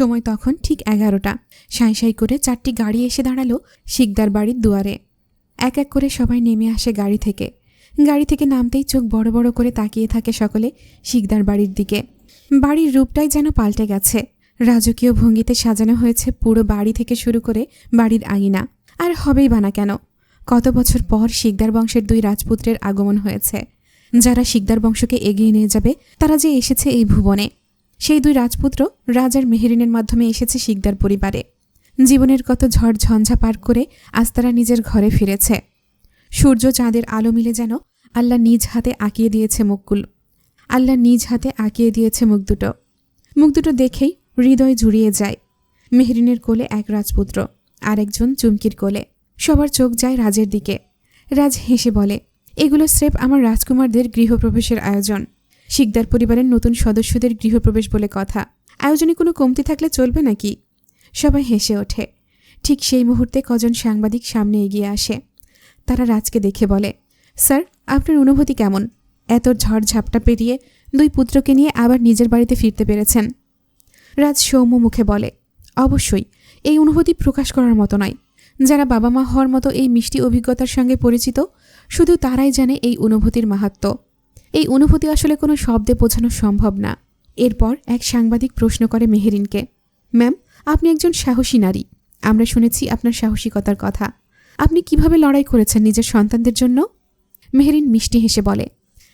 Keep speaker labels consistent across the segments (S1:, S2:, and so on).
S1: সময় তখন ঠিক 11টা। সাঁই সাঁই করে 4টি গাড়ি এসে দাঁড়ালো শিকদার বাড়ির দুয়ারে। এক এক করে সবাই নেমে আসে গাড়ি থেকে। গাড়ি থেকে নামতেই চোখ বড় বড় করে তাকিয়ে থাকে সকলে শিকদার বাড়ির দিকে। বাড়ির রূপটাই যেন পাল্টে গেছে। রাজকীয় ভঙ্গিতে সাজানো হয়েছে পুরো বাড়ি থেকে শুরু করে বাড়ির আঙিনা। আর হবেই বা না কেন, কত বছর পর শিকদার বংশের 2 রাজপুত্রের আগমন হয়েছে, যারা শিকদার বংশকে এগিয়ে নিয়ে যাবে। তারা যে এসেছে এই ভুবনে, সেই 2 রাজপুত্র রাজ আর মেহেরিনের মাধ্যমে এসেছে শিকদার পরিবারে। জীবনের কত ঝড় ঝঞ্ঝা পার করে আজ তারা নিজের ঘরে ফিরেছে। সূর্য চাঁদের আলো মিলে যেন আল্লাহ নিজ হাতে আঁকিয়ে দিয়েছে মুখগুলো। আল্লাহ নিজ হাতে আঁকিয়ে দিয়েছে মুখ দুটো দেখেই হৃদয় জুড়িয়ে যায়। মেহেরিনের কোলে এক রাজপুত্র, আরেকজন চুমকির কোলে। সবার চোখ যায় রাজের দিকে। রাজ হেসে বলে, এগুলো স্রেফ আমার রাজকুমারদের গৃহপ্রবেশের আয়োজন। শিকদার পরিবারের নতুন সদস্যদের গৃহপ্রবেশ বলে কথা। আয়োজনে কোনো কমতি থাকলে চলবে নাকি? সবাই হেসে ওঠে। ঠিক সেই মুহূর্তে কজন সাংবাদিক সামনে এগিয়ে আসে। তারা রাজকে দেখে বলে, স্যার, আপনার অনুভূতি কেমন? এত ঝড় ঝাপটা পেরিয়ে 2 পুত্রকে নিয়ে আবার নিজের বাড়িতে ফিরতে পেরেছেন। রাজ সৌম্য মুখে বলে, অবশ্যই এই অনুভূতি প্রকাশ করার মতো নয়। যারা বাবা মা হওয়ার মতো এই মিষ্টি অভিজ্ঞতার সঙ্গে পরিচিত, শুধু তারাই জানে এই অনুভূতির মাহাত্ম্য। এই অনুভূতি আসলে কোনো শব্দে বোঝানো সম্ভব না। এরপর এক সাংবাদিক প্রশ্ন করে মেহেরিনকে, ম্যাম, আপনি একজন সাহসী নারী। আমরা শুনেছি আপনার সাহসিকতার কথা। আপনি কিভাবে লড়াই করেছেন নিজের সন্তানদের জন্য? মেহেরিন মিষ্টি হেসে বলে,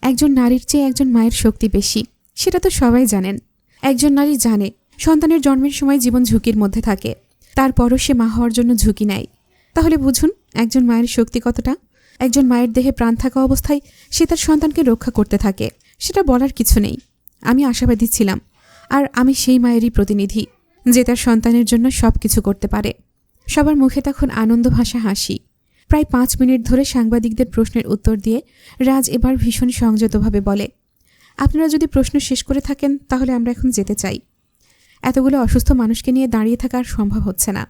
S1: একজন নারীর চেয়ে একজন মায়ের শক্তি বেশি। সেটা তো সবাই জানেন। একজন নারী জানে সন্তানের জন্মের সময় জীবন ঝুঁকির মধ্যে থাকে, তারপরও সে মা হওয়ার জন্য ঝুঁকি নেয়। তাহলে বুঝুন একজন মায়ের শক্তি কতটা। একজন মায়ের দেহে প্রাণ থাকা অবস্থায় সে তার সন্তানকে রক্ষা করতে থাকে। সেটা বলার কিছু নেই। আমি আশাবাদী ছিলাম, আর আমি সেই মায়েরই প্রতিনিধি, যে তার সন্তানের জন্য সব কিছু করতে পারে। সবার মুখে তখন আনন্দ ভাসা হাসি। প্রায় 5 মিনিট ধরে সাংবাদিকদের প্রশ্নের উত্তর দিয়ে রাজ এবার ভীষণ সংযতভাবে বলে, আপনারা যদি প্রশ্ন শেষ করে থাকেন তাহলে আমরা এখন যেতে চাই। এতগুলো অসুস্থ মানুষকে নিয়ে দাঁড়িয়ে থাকা আর সম্ভব হচ্ছে না।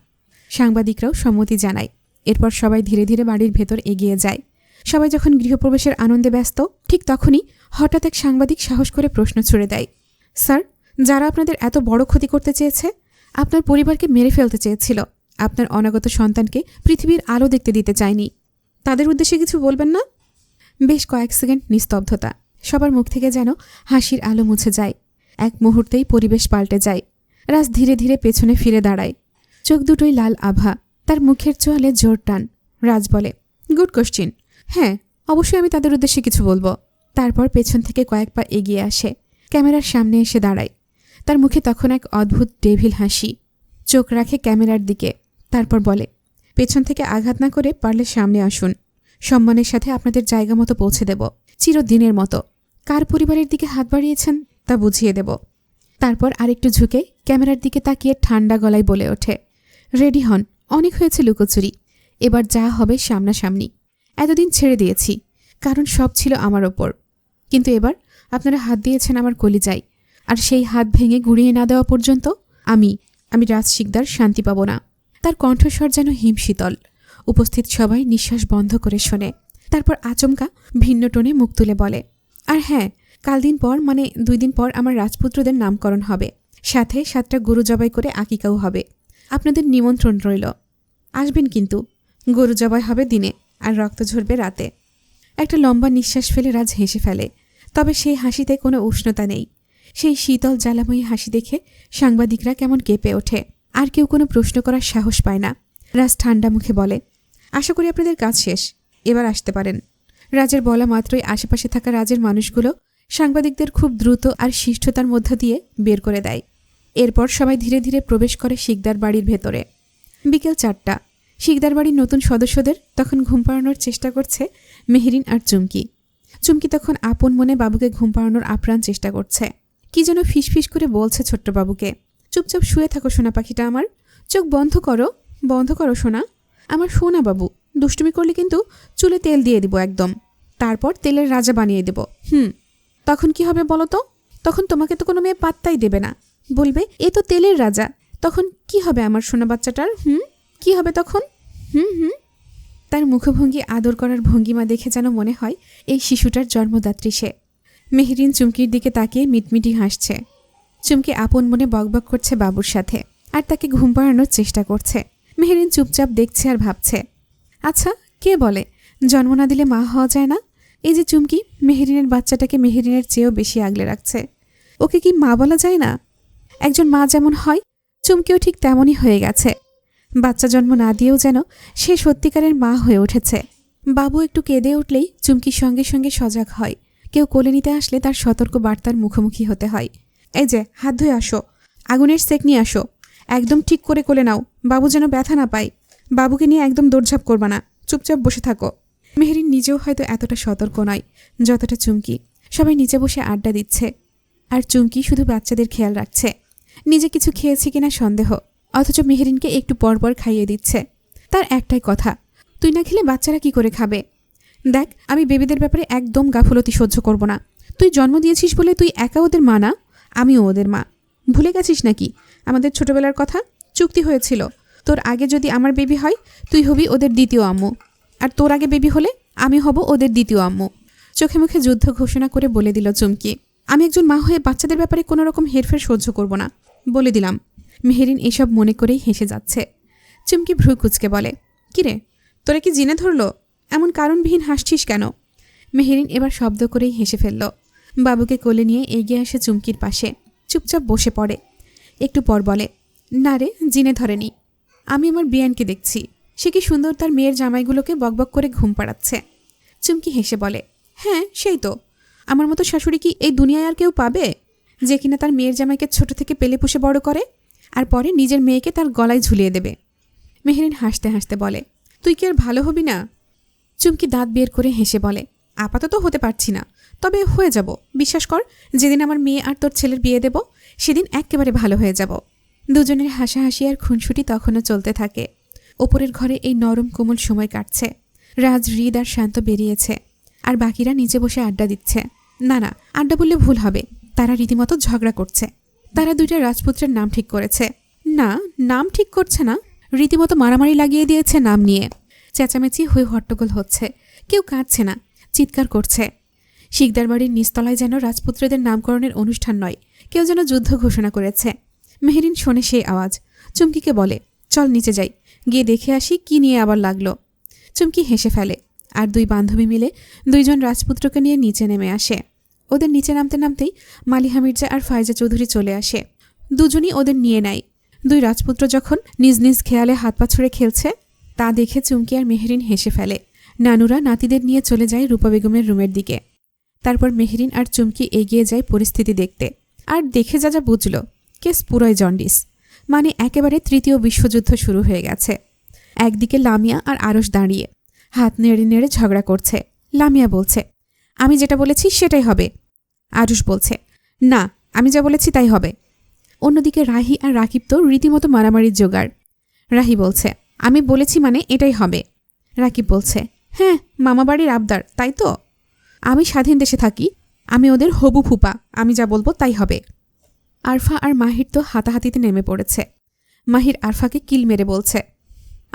S1: সাংবাদিকরাও সম্মতি জানায়। এরপর সবাই ধীরে ধীরে বাড়ির ভেতর এগিয়ে যায়। সবাই যখন গৃহপ্রবেশের আনন্দে ব্যস্ত, ঠিক তখনই হঠাৎ এক সাংবাদিক সাহস করে প্রশ্ন ছুড়ে দেয়, স্যার, যারা আপনাদের এত বড় ক্ষতি করতে চেয়েছে, আপনার পরিবারকে মেরে ফেলতে চেয়েছিল, আপনার অনাগত সন্তানকে পৃথিবীর আলো দেখতে দিতে চায়নি, তাদের উদ্দেশ্যে কিছু বলবেন না? বেশ কয়েক সেকেন্ড নিস্তব্ধতা। সবার মুখ থেকে যেন হাসির আলো মুছে যায়। এক মুহূর্তেই পরিবেশ পাল্টে যায়। রাজ ধীরে ধীরে পেছনে ফিরে দাঁড়ায়। চোখ দুটোই লাল আভা, তার মুখের চোয়ালে জোর টান। রাজ বলে, গুড কোশ্চিন। হ্যাঁ, অবশ্যই আমি তাদের উদ্দেশ্যে কিছু বলবো। তারপর পেছন থেকে কয়েক পা এগিয়ে আসে, ক্যামেরার সামনে এসে দাঁড়ায়। তার মুখে তখন এক অদ্ভুত ডেভিল হাসি। চোখ রাখে ক্যামেরার দিকে। তারপর বলে, পেছন থেকে আঘাত না করে পারলে সামনে আসুন। সম্মানের সাথে আপনাদের জায়গা মতো পৌঁছে দেব, চিরদিনের মতো। কার পরিবারের দিকে হাত বাড়িয়েছেন তা বুঝিয়ে দেব। তারপর আরেকটু ঝুঁকে ক্যামেরার দিকে তাকিয়ে ঠান্ডা গলায় বলে ওঠে, রেডি হন, অনেক হয়েছে লুকোচুরি। এবার যা হবে সামনাসামনি। এতদিন ছেড়ে দিয়েছি, কারণ সব ছিল আমার ওপর। কিন্তু এবার আপনারা হাত দিয়েছেন আমার কলিজায়, আর সেই হাত ভেঙে গুঁড়িয়ে না দেওয়া পর্যন্ত আমি রাজ শিকদার শান্তি পাব না। তার কণ্ঠস্বর যেন হিমশীতল। উপস্থিত সবাই নিঃশ্বাস বন্ধ করে শোনে। তারপর আচমকা ভিন্ন টোনে মুখ তুলে বলে, আর হ্যাঁ, কাল দিন পর, মানে 2 দিন পর আমার রাজপুত্রদের নামকরণ হবে। সাথে 7টা গরু জবাই করে আকিকাও হবে। আপনাদের নিমন্ত্রণ রইল। আসবেন কিন্তু। গরু জবাই হবে দিনে, আর রক্ত ঝরবে রাতে। একটা লম্বা নিঃশ্বাস ফেলে রাজ হেসে ফেলে। তবে সেই হাসিতে কোনো উষ্ণতা নেই। সেই শীতল জ্বালাময়ী হাসি দেখে সাংবাদিকরা কেমন কেঁপে ওঠে। আর কেউ কোনো প্রশ্ন করার সাহস পায় না। রাজ ঠান্ডা মুখে বলে, আশা করি আপনাদের কাজ শেষ, এবার আসতে পারেন। রাজের বলা মাত্রই আশেপাশে থাকা রাজের মানুষগুলো সাংবাদিকদের খুব দ্রুত আর শিষ্টতার মধ্য দিয়ে বের করে দেয়। এরপর সবাই ধীরে ধীরে প্রবেশ করে শিকদার বাড়ির ভেতরে। বিকেল 4টা। শিকদার বাড়ির নতুন সদস্যদের তখন ঘুম পাড়ানোর চেষ্টা করছে মেহেরিন আর চুমকি। চুমকি তখন আপন মনে বাবুকে ঘুম পাড়ানোর আপ্রাণ চেষ্টা করছে। কি যেন ফিসফিস করে বলছে ছোট্ট বাবুকে, চুপচাপ শুয়ে থাকো সোনা পাখিটা আমার, চোখ বন্ধ করো সোনা, আমার সোনা বাবু। দুষ্টুমি করলে কিন্তু চুলে তেল দিয়ে দিব একদম, তারপর তেলের রাজা বানিয়ে দেব। তখন কি হবে বলো তো? তখন তোমাকে তো কোনো মেয়ে পাত্তাই দেবে না, বলবে এ তো তেলের রাজা। তখন কি হবে আমার সোনা বাচ্চাটার? কি হবে তখন? তার মুখভঙ্গি আদর করার ভঙ্গিমা দেখে যেন মনে হয় এই শিশুটার জন্মদাত্রী সে। মেহেরিন চুমকির দিকে তাকিয়ে মিটমিটি হাসছে। চুমকি আপন মনে বকবক করছে বাবুর সাথে আর তাকে ঘুম পাড়ানোর চেষ্টা করছে। মেহেরিন চুপচাপ দেখছে আর ভাবছে, আচ্ছা কে বলে জন্ম না দিলে মা হওয়া যায় না? এই যে চুমকি মেহেরিনের বাচ্চাটাকে মেহেরিনের চেয়েও বেশি আগলে রাখছে, ওকে কি মা বলা যায় না? একজন মা যেমন হয় চুমকিও ঠিক তেমনই হয়ে গেছে। বাচ্চা জন্ম না দিয়েও যেন সে সত্যিকারের মা হয়ে উঠেছে। বাবু একটু কেঁদে উঠলেই চুমকির সঙ্গে সঙ্গে সজাগ হয়। কেউ কোলে নিতে আসলে তার সতর্ক বার্তার মুখোমুখি হতে হয়। এই যে হাত ধুয়ে আসো, আগুনের সেক নিয়ে আসো, একদম ঠিক করে কোলে নাও, বাবু যেন ব্যথা না পায়। বাবুকে নিয়ে একদম দৌড়ঝাঁপ করবা না, চুপচাপ বসে থাকো। মেহেরিন নিজেও হয়তো এতটা সতর্ক নয় যতটা চুমকি। সবাই নিচে বসে আড্ডা দিচ্ছে আর চুমকি শুধু বাচ্চাদের খেয়াল রাখছে। নিজে কিছু খেয়েছে কিনা সন্দেহ, অথচ মেহেরিনকে একটু পরপর খাইয়ে দিচ্ছে। তার একটাই কথা, তুই না খেলে বাচ্চারা কি করে খাবে? দেখ, আমি বেবিদের ব্যাপারে একদম গাফলতি সহ্য করব না। তুই জন্ম দিয়েছিস বলে তুই একা ওদের মা না, আমিও ওদের মা। ভুলে গেছিস নাকি আমাদের ছোটবেলার কথা? চুক্তি হয়েছিল, তোর আগে যদি আমার বেবি হয় তুই হবি ওদের দ্বিতীয় আম্মু, আর তোর আগে বেবি হলে আমি হব ওদের দ্বিতীয় আম্মু। চোখে মুখে যুদ্ধ ঘোষণা করে বলে দিল চুমকি। আমি একজন মা হয়ে বাচ্চাদের ব্যাপারে কোনো রকম হেরফের সহ্য করব না, বলে দিলাম। মেহেরিন এসব মনে করেই হেসে যাচ্ছে। চুমকি ভ্রু কুচকে বলে, কিরে তোরা কি জিনে ধরলো? এমন কারণবিহীন হাসছিস কেন? মেহেরিন এবার শব্দ করেই হেসে ফেলল। বাবুকে কোলে নিয়ে এগিয়ে আসে চুমকির পাশে, চুপচাপ বসে পড়ে। একটু পর বলে, না রে, জিনে ধরেনি। আমি আমার বিয়ানকে দেখছি, সে কি সুন্দর তার মেয়ের জামাইগুলোকে বকবক করে ঘুম পাড়াচ্ছে। চুমকি হেসে বলে, হ্যাঁ সেই তো। আমার মতো শাশুড়ি কি এই দুনিয়ায় আর কেউ পাবে, যে কিনা তার মেয়ের জামাইকে ছোট থেকে পেলে পুষে বড় করে আর পরে নিজের মেয়েকে তার গলায় ঝুলিয়ে দেবে? মেহেরিন হাসতে হাসতে বলে, তুই কি আর ভালো হবি না? চুমকি দাঁত বের করে হেসে বলে, আপাতত হতে পারছি না, তবে হয়ে যাব, বিশ্বাস কর। যেদিন আমার মেয়ে আর তোর ছেলের বিয়ে দেব সেদিন একেবারে ভালো হয়ে যাব। দুজনের হাসাহাসি আর খুনসুটি তখনও চলতে থাকে। ওপরের ঘরে এই নরম কোমল সময় কাটছে। রাজ, হৃদ আর শান্ত বেরিয়েছে, আর বাকিরা নিচে বসে আড্ডা দিচ্ছে। না না, আড্ডা বললে ভুল হবে, তারা রীতিমতো ঝগড়া করছে। তারা দুইটা রাজপুত্রের নাম ঠিক করেছে। না, নাম ঠিক করছে না, রীতিমতো মারামারি লাগিয়ে দিয়েছে নাম নিয়ে। চেঁচামেচি হয়ে হট্টগোল হচ্ছে, কেউ কাঁদছে না, চিৎকার করছে। শিকদার বাড়ির নিচতলায় যেন রাজপুত্রদের নামকরণের অনুষ্ঠান নয়, কেউ যেন যুদ্ধ ঘোষণা করেছে। মেহেরিন শোনে সেই আওয়াজ, চুমকিকে বলে, চল নিচে যাই, গিয়ে দেখে আসি কি নিয়ে আবার লাগলো। চুমকি হেসে ফেলে, আর দুই বান্ধবী মিলে দুইজন রাজপুত্রকে নিয়ে নিচে নেমে আসে। ওদের নিচে নামতে নামতেই মালিহা মির্জা আর ফায়জা চৌধুরী চলে আসে। দুজনই ওদের নিয়ে নেয়। দুই রাজপুত্র যখন নিজ নিজ খেয়ালে হাত পা ছুঁড়ে খেলছে তা দেখে চুমকি আর মেহেরিন হেসে ফেলে। নানুরা নাতিদের নিয়ে চলে যায় রূপা বেগমের রুমের দিকে। তারপর মেহেরিন আর চুমকি এগিয়ে যায় পরিস্থিতি দেখতে। আর দেখে যা যা বুঝল, কেস পুরোই জন্ডিস, মানে একেবারে তৃতীয় বিশ্বযুদ্ধ শুরু হয়ে গেছে। একদিকে লামিয়া আর আরশ দাঁড়িয়ে হাত নেড়ে নেড়ে ঝগড়া করছে। লামিয়া বলছে, আমি যেটা বলেছি সেটাই হবে। আরশ বলছে, না, আমি যা বলেছি তাই হবে। অন্যদিকে রাহি আর রাকিব তো রীতিমতো মারামারির জোগাড়। রাহি বলছে, আমি বলেছি মানে এটাই হবে। রাকিব বলছে, হ্যাঁ, মামাবাড়ির আবদার, তাই তো। আমি স্বাধীন দেশে থাকি, আমি ওদের হবু ফুপা, আমি যা বলবো তাই হবে। আরফা আর মাহির তো হাতাহাতিতে নেমে পড়েছে। মাহির আরফাকে কিল মেরে বলছে,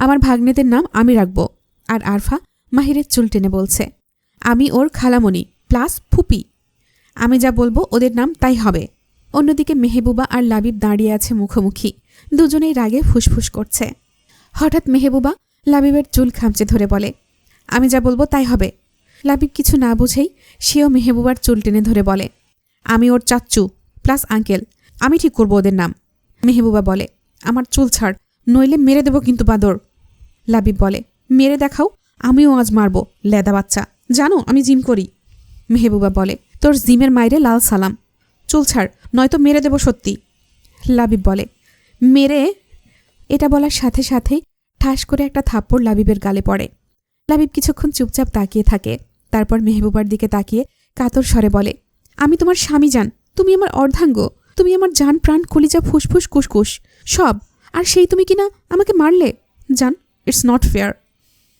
S1: আমার ভাগ্নেদের নাম আমি রাখব। আর আরফা মাহিরের চুল টেনে বলছে, আমি ওর খালামণি প্লাস ফুপি, আমি যা বলবো ওদের নাম তাই হবে। অন্যদিকে মেহবুবা আর লাবিব দাঁড়িয়ে আছে মুখোমুখি, দুজনেই রাগে ফুসফুস করছে। হঠাৎ মেহবুবা লাবিবের চুল খামচে ধরে বলে, আমি যা বলবো তাই হবে। লাবিব কিছু না বুঝেই সেও মেহবুবার চুল টেনে ধরে বলে, আমি ওর চাচ্চু প্লাস আঙ্কেল, আমি ঠিক করব ওদের নাম। মেহবুবা বলে, আমার চুল ছাড়, নইলে মেরে দেব কিন্তু বাদর। লাবিব বলে, মেরে দেখাও, আমিও আজ মারব লেদা বাচ্চা, জানো আমি জিম করি। মেহবুবা বলে, তোর জিমের মাইরে লাল সালাম, চুল ছাড় নয়তো মেরে দেব সত্যি। লাবিব বলে, মেরে। এটা বলার সাথে সাথেই ঠাস করে একটা থাপ্পড় লাবিবের গালে পড়ে। লাবিব কিছুক্ষণ চুপচাপ তাকিয়ে থাকে, তারপর মেহবুবার দিকে তাকিয়ে কাতর স্বরে বলে, আমি তোমার স্বামী জান, তুমি আমার অর্ধাঙ্গ, তুমি আমার জান প্রাণ কলিজা ফুসফুস কুসকুস সব, আর সেই তুমি কিনা আমাকে মারলে। জান, ইটস নট ফেয়ার।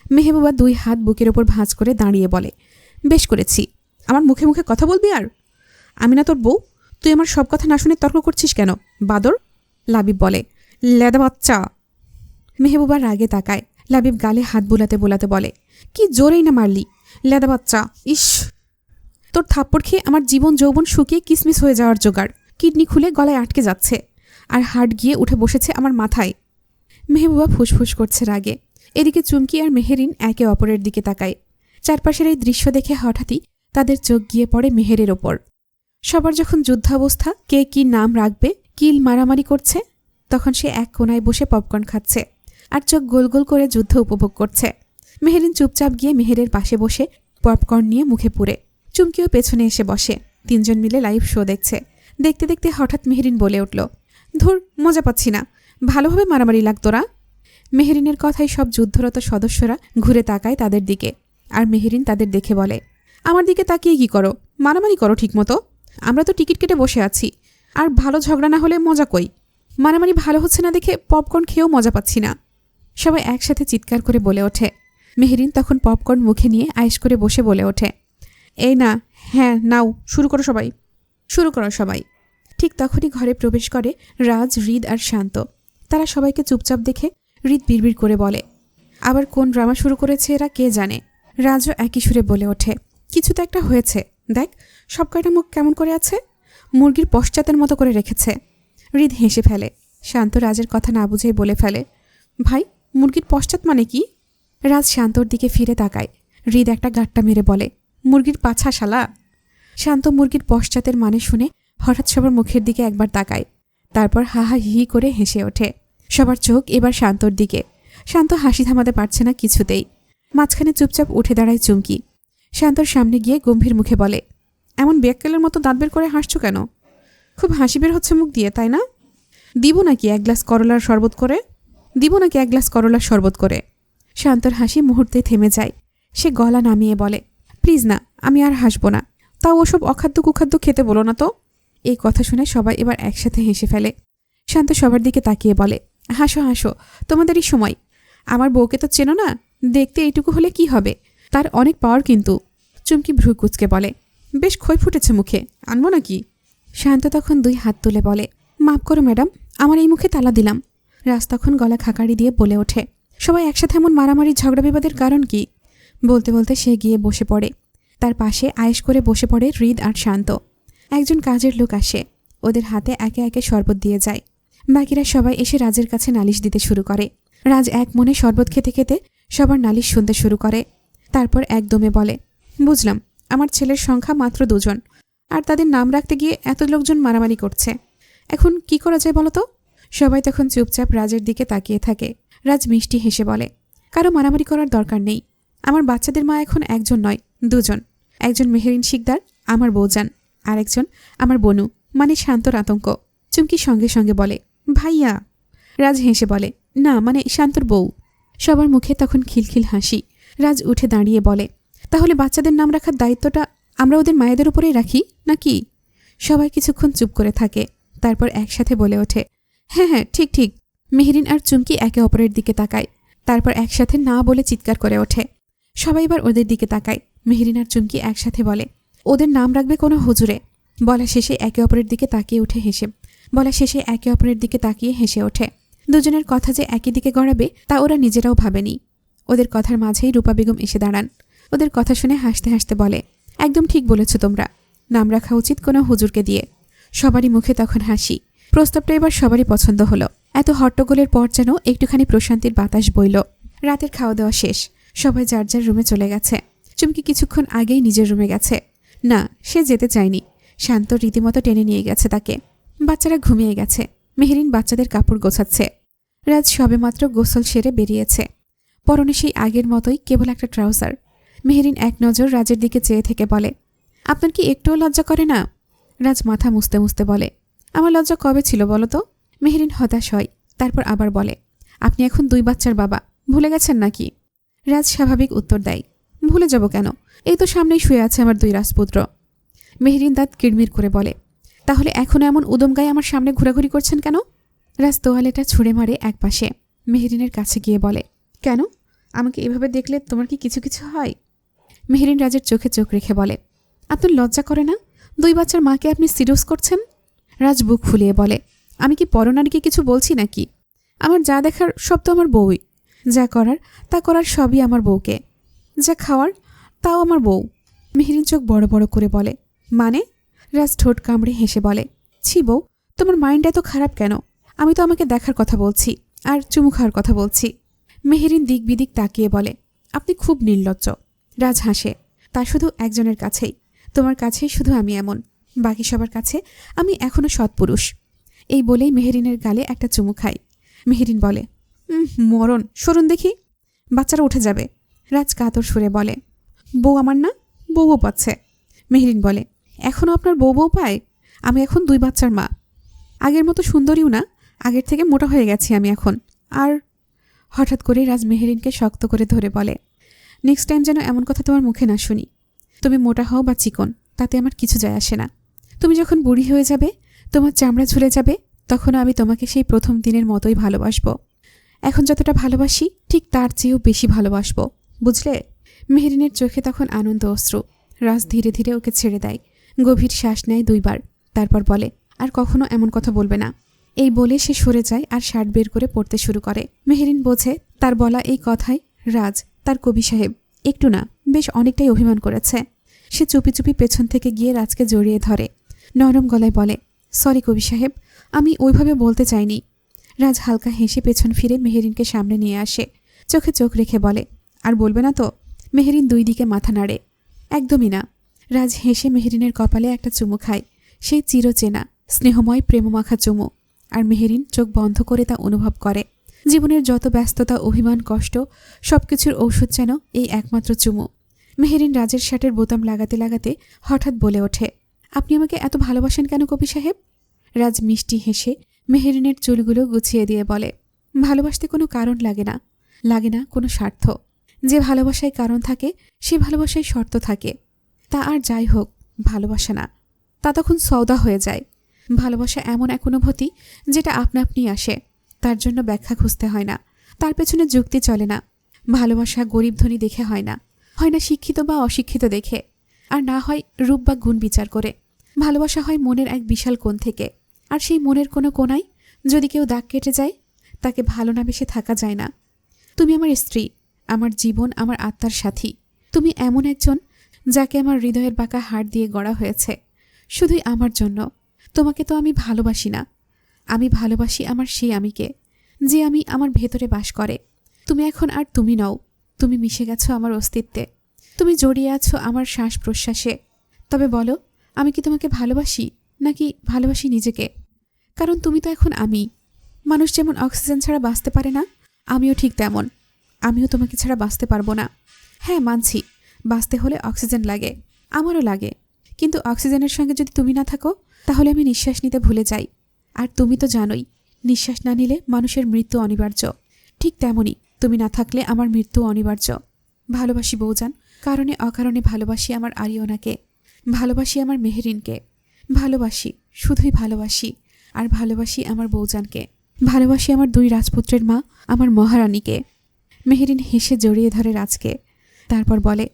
S1: মেহবুবা দুই হাত বুকের ওপর ভাঁজ করে দাঁড়িয়ে বলে, বেশ করেছি, আমার মুখে মুখে কথা বলবি আর? আমি না তোর বউ, তুই আমার সব কথা না শুনে তর্ক করছিস কেন বাদর? লাবিব বলে, লেদা বাচ্চা। মেহবুবা রাগে তাকায়। লাবিব গালে হাত বোলাতে বোলাতে বলে, কি জোরেই না মারলি লেদা বাচ্চা, ইস, তোর থাপ্পড় খেয়ে আমার জীবন যৌবন শুকিয়ে কিসমিস হয়ে যাওয়ার জোগাড়, কিডনি খুলে গলায় আটকে যাচ্ছে, আর হার্ট গিয়ে উঠে বসেছে আমার মাথায়। মেহবুবা ফুসফুস করছে রাগে। এদিকে চুমকি আর মেহেরিন একে অপরের দিকে তাকায়। চারপাশের এই দৃশ্য দেখে হঠাৎই তাদের চোখ গিয়ে পড়ে মেহেরের ওপর। সবার যখন যুদ্ধাবস্থা, কে কি নাম রাখবে, কিল মারামারি করছে, তখন সে এক কোনায় বসে পপকর্ন খাচ্ছে আর চোখ গোল গোল করে যুদ্ধ উপভোগ করছে। মেহেরিন চুপচাপ গিয়ে মেহেরের পাশে বসে পপকর্ন নিয়ে মুখে পুরে। চুমকিও পেছনে এসে বসে। তিনজন মিলে লাইভ শো দেখছে। দেখতে দেখতে হঠাৎ মেহেরিন বলে উঠল, ধুর, মজা পাচ্ছি না, ভালোভাবে মারামারি লাগতোরা। মেহেরিনের কথায় সব যুদ্ধরত সদস্যরা ঘুরে তাকায় তাদের দিকে, আর মেহেরিন তাদের দেখে বলে, আমার দিকে তাকিয়ে কি করো, মারামারি করো ঠিকমতো। আমরা তো টিকিট কেটে বসে আছি, আর ভালো ঝগড়া না হলে মজা কই? মারামারি ভালো হচ্ছে না দেখে পপকর্ন খেয়েও মজা পাচ্ছি না। সবাই একসাথে চিৎকার করে বলে ওঠে। মেহেরিন তখন পপকর্ন মুখে নিয়ে আয়েশ করে বসে বলে ওঠে, এই না, হ্যাঁ নাও, শুরু করো সবাই। ঠিক তখনই ঘরে প্রবেশ করে রাজ, হৃদ আর শান্ত। তারা সবাইকে চুপচাপ দেখে হৃদ বিড়বিড় করে বলে, আবার কোন ড্রামা শুরু করেছে এরা কে জানে। রাজও একই সুরে বলে ওঠে, কিছু তো একটা হয়েছে, দেখ সব কয়টা মুখ কেমন করে আছে, মুরগির পশ্চাতের মতো করে রেখেছে। হৃদ হেসে ফেলে। শান্ত রাজের কথা না বুঝেই বলে ফেলে, ভাই মুরগির পশ্চাৎ মানে কি? রাজ শান্তর দিকে ফিরে তাকায়। হৃদ একটা গাট্টা মেরে বলে, মুরগির পাছা শালা। শান্ত মুরগির পশ্চাতের মানে শুনে হঠাৎ সবার মুখের দিকে একবার তাকায়, তারপর হাহা হিহি করে হেসে ওঠে। সবার চোখ এবার শান্তর দিকে। শান্ত হাসি থামাতে পারছে না কিছুতেই। মাঝখানে চুপচাপ উঠে দাঁড়ায় চুমকি। শান্তর সামনে গিয়ে গম্ভীর মুখে বলে, এমন বেয়াক্কেলের মতো দাঁত বের করে হাসছো কেন? খুব হাসি বের হচ্ছে মুখ দিয়ে, তাই না? দিব নাকি এক গ্লাস করলার শরবত করে? শান্তর হাসি মুহূর্তেই থেমে যায়। সে গলা নামিয়ে বলে, প্লিজ না, আমি আর হাসব না। তাও ওসব অখাদ্য কুখাদ্য খেতে বলো না তো। এই কথা শুনে সবাই এবার একসাথে হেসে ফেলে। শান্ত সবার দিকে তাকিয়ে বলে, হাসো হাসো, তোমাদেরই সময়। আমার বউকে তো চেনো না, দেখতে এইটুকু হলে কি হবে, তার অনেক পাওয়ার কিন্তু। চুমকি ভ্রু কুচকে বলে, বেশ খই ফুটেছে মুখে, আনবো নাকি? শান্ত তখন 2 হাত তুলে বলে, মাফ করো ম্যাডাম, আমার এই মুখে তালা দিলাম। রাজ তখন গলা খাকারি দিয়ে বলে ওঠে, সবাই একসাথে এমন মারামারি ঝগড়া বিবাদের কারণ কি? বলতে বলতে সে গিয়ে বসে পড়ে। তার পাশে আয়েশ করে বসে পড়ে হৃদ আর শান্ত। একজন কাজের লোক আসে, ওদের হাতে একে একে শরবত দিয়ে যায়। বাকিরা সবাই এসে রাজের কাছে নালিশ দিতে শুরু করে। রাজ এক মনে শরবত খেতে খেতে সবার নালিশ শুনতে শুরু করে। তারপর একদমে বলে, বুঝলাম, আমার ছেলের সংখ্যা মাত্র 2 জন, আর তাদের নাম রাখতে গিয়ে এত লোকজন মারামারি করছে। এখন কি করা যায় বলো তো? সবাই তখন চুপচাপ রাজের দিকে তাকিয়ে থাকে। রাজ মিষ্টি হেসে বলে, কারো মারামারি করার দরকার নেই। আমার বাচ্চাদের মা এখন 1 জন নয়, 2 জন। একজন মেহেরিন শিকদার, আমার বউজান, আর একজন আমার বনু, মানে শান্তর আতঙ্ক। চুমকি সঙ্গে সঙ্গে বলে, ভাইয়া। রাজ হেসে বলে, না মানে শান্তর বউ। সবার মুখে তখন খিলখিল হাসি। রাজ উঠে দাঁড়িয়ে বলে, তাহলে বাচ্চাদের নাম রাখার দায়িত্বটা আমরা ওদের মায়েদের উপরেই রাখি নাকি? সবাই কিছুক্ষণ চুপ করে থাকে। তারপর একসাথে বলে ওঠে, হ্যাঁ হ্যাঁ, ঠিক ঠিক। মেহেরিন আর চুমকি একে অপরের দিকে তাকায়। তারপর একসাথে না বলে চিৎকার করে ওঠে। সবাই এবার ওদের দিকে তাকায়। মেহেরিন আর চুমকি একসাথে বলে, ওদের নাম রাখবে কোনো হুজুরে। বলা শেষে একে অপরের দিকে তাকিয়ে হেসে ওঠে। দুজনের কথা যে একই দিকে গড়াবে তা ওরা নিজেরাও ভাবেনি। ওদের কথার মাঝেই রূপা বেগম এসে দাঁড়ান। ওদের কথা শুনে হাসতে হাসতে বলে, একদম ঠিক বলেছ তোমরা, নাম রাখা উচিত কোনো হুজুরকে দিয়ে। সবারই মুখে তখন হাসি। প্রস্তাবটা এবার সবারই পছন্দ হলো। এত হট্টগোলের পর যেন একটুখানি প্রশান্তির বাতাস বইল। রাতের খাওয়া দাওয়া শেষ। সবাই যার যার রুমে চলে গেছে। চুমকি কিছুক্ষণ আগেই নিজের রুমে গেছে। না, সে যেতে চায়নি। শান্ত রীতিমতো টেনে নিয়ে গেছে তাকে। বাচ্চারা ঘুমিয়ে গেছে। মেহেরিন বাচ্চাদের কাপড় গোছাচ্ছে। রাজ সবেমাত্র গোসল সেরে বেরিয়েছে। পরনে সেই আগের মতোই, কেবল একটা ট্রাউজার। মেহেরিন এক নজর রাজের দিকে চেয়ে থেকে বলে, আপনার কি একটুও লজ্জা করে না? রাজ মাথা মুছতে মুছতে বলে, আমার লজ্জা কবে ছিল বলো তো? মেহেরিন হতাশ হয়। তারপর আবার বলে, আপনি এখন 2 বাচ্চার বাবা, ভুলে গেছেন নাকি? রাজ স্বাভাবিক উত্তর দেয়, ভুলে যাব কেন, এই তো সামনেই শুয়ে আছে আমার 2 রাজপুত্র। মেহেরিন দাঁত কিড়মির করে বলে, তাহলে এখনো এমন উদম গায়ে আমার সামনে ঘোরাঘুরি করছেন কেন? রাজ তোয়ালেটা ছুঁড়ে মারে একপাশে। মেহেরিনের কাছে গিয়ে বলে, কেন? আমাকে এভাবে দেখলে তোমার কি কিছু কিছু হয়? মেহেরিন রাজের চোখে চোখ রেখে বলে, আপনার লজ্জা করে না? 2 বাচ্চার মাকে আপনি সিরিয়াস করছেন? রাজ বুক ফুলিয়ে বলে, আমি কি পরনারীকে কিছু বলছি নাকি? আমার যা দেখার সব তো আমার বউই। যা করার তা করার সবই আমার বউকে। যা খাওয়ার তাও আমার বউ। মেহেরিন চোখ বড় বড় করে বলে, মানে? রাজ ঠোঁট কামড়ে হেসে বলে, ছি বউ, তোমার মাইন্ড এত খারাপ কেন? আমি তো আমাকে দেখার কথা বলছি, আর চুমু খাওয়ার কথা বলছি। মেহেরিন দিক বিদিক তাকিয়ে বলে, আপনি খুব নির্লজ্জ। রাজ হাসে, তা শুধু একজনের কাছেই, তোমার কাছেই শুধু আমি এমন, বাকি সবার কাছে আমি এখনো সৎপুরুষ। এই বলেই মেহেরিনের গালে একটা চুমু খায়। মেহেরিন বলে, মরণ, সরুন দেখি, বাচ্চারা উঠে যাবে। রাজ কাতর সুরে বলে, বউ আমার না, বউ পাচ্ছে। মেহেরিন বলে, এখনও আপনার বউ পায়? আমি এখন 2 বাচ্চার মা, আগের মতো সুন্দরীও না, আগের থেকে মোটা হয়ে গেছি আমি এখন। আর হঠাৎ করে রাজ মেহেরিনকে শক্ত করে ধরে বলে, নেক্সট টাইম যেন এমন কথা তোমার মুখে না শুনি। তুমি মোটা হও বা চিকন, তাতে আমার কিছু যায় আসে না। তুমি যখন বুড়ি হয়ে যাবে, তোমার চামড়া ঝুলে যাবে, তখন আমি তোমাকে সেই প্রথম দিনের মতোই ভালোবাসবো। এখন যতটা ভালোবাসি ঠিক তার চেয়েও বেশি ভালোবাসবো, বুঝলে? মেহেরিনের চোখে তখন আনন্দ অশ্রু। রাজ ধীরে ধীরে ওকে ছেড়ে দেয়, গভীর শ্বাস নেয় 2 বার, তারপর বলে, আর কখনো এমন কথা বলবে না। এই বলে সে সরে যায় আর শার্ট বের করে পড়তে শুরু করে। মেহেরিন বোঝে তার বলা এই কথায় রাজ, তার কবি সাহেব, একটু না বেশ অনেকটাই অভিমান করেছে। সে চুপি চুপি পেছন থেকে গিয়ে রাজকে জড়িয়ে ধরে, নরম গলায় বলে, সরি কবি সাহেব, আমি ওইভাবে বলতে চাইনি। রাজ হালকা হেসে পেছন ফিরে মেহেরিনকে সামনে নিয়ে আসে, চোখে চোখ রেখে বলে, আর বলবে না তো? মেহেরিন 2 দিকে মাথা নাড়ে, একদমই না। রাজ হেসে মেহেরিনের কপালে একটা চুমু খায়, সেই চিরচেনা স্নেহময় প্রেমমাখা চুমু। আর মেহেরিন চোখ বন্ধ করে তা অনুভব করে। জীবনের যত ব্যস্ততা, অভিমান, কষ্ট, সবকিছুর ঔষধ যেন এই একমাত্র চুমু। মেহেরিন রাজের শার্টের বোতাম লাগাতে লাগাতে হঠাৎ বলে ওঠে, আপনি আমাকে এত ভালোবাসেন কেন কবি সাহেব? রাজ মিষ্টি হেসে মেহেরিনের চুলগুলো গুছিয়ে দিয়ে বলে, ভালোবাসতে কোনো কারণ লাগে না, লাগে না কোনো স্বার্থ। যে ভালোবাসায় কারণ থাকে, সে ভালোবাসায় শর্ত থাকে। তা আর যাই হোক, ভালোবাসা না, তা তখন সওদা হয়ে যায়। ভালোবাসা এমন এক অনুভূতি যেটা আপনা আপনি আসে, তার জন্য ব্যাখ্যা খুঁজতে হয় না, তার পেছনে যুক্তি চলে না। ভালোবাসা গরিব ধনী দেখে হয় না, হয় না শিক্ষিত বা অশিক্ষিত দেখে, আর না হয় রূপ বা গুণ বিচার করে। ভালোবাসা হয় মনের এক বিশাল কোণ থেকে, আর সেই মনের কোনো কোণায় যদি কেউ দাগ কেটে যায়, তাকে ভালো না বেশে থাকা যায় না। তুমি আমার স্ত্রী, আমার জীবন, আমার আত্মার সাথী। তুমি এমন একজন যাকে আমার হৃদয়ের বাঁকা হাড় দিয়ে গড়া হয়েছে, শুধুই আমার জন্য। তোমাকে তো আমি ভালোবাসি না, আমি ভালোবাসি আমার সেই আমিকে, যে আমি আমার ভেতরে বাস করে। তুমি এখন আর তুমি নও, তুমি মিশে গেছো আমার অস্তিত্বে, তুমি জড়িয়ে আছো আমার শ্বাস প্রশ্বাসে। তবে বলো, আমি কি তোমাকে ভালোবাসি, নাকি ভালোবাসি নিজেকে? কারণ তুমি তো এখন আমি। মানুষ যেমন অক্সিজেন ছাড়া বাঁচতে পারে না, আমিও ঠিক তেমন। আমিও তোমাকে ছাড়া বাঁচতে পারবো না। হ্যাঁ মানছি, বাঁচতে হলে অক্সিজেন লাগে, আমারও লাগে, কিন্তু অক্সিজেনের সঙ্গে যদি তুমি না থাকো, তাহলে আমি নিঃশ্বাস নিতে ভুলে যাই। আর তুমি তো জানোই, নিঃশ্বাস না নিলে মানুষের মৃত্যু অনিবার্য। ঠিক তেমনই তুমি না থাকলে আমার মৃত্যু অনিবার্য। ভালোবাসি বউজান, কারণে অকারণে ভালোবাসি আমার আরিয়নাকে, ভালোবাসি আমার মেহেরিনকে, ভালোবাসি, শুধুই ভালোবাসি। আর ভালোবাসি আমার বউজানকে, ভালোবাসি আমার 2 রাজপুত্রের মা, আমার মহারানীকে। মেহেরিন হেসে জড়িয়ে ধরে রাজকে, তারপর বলে,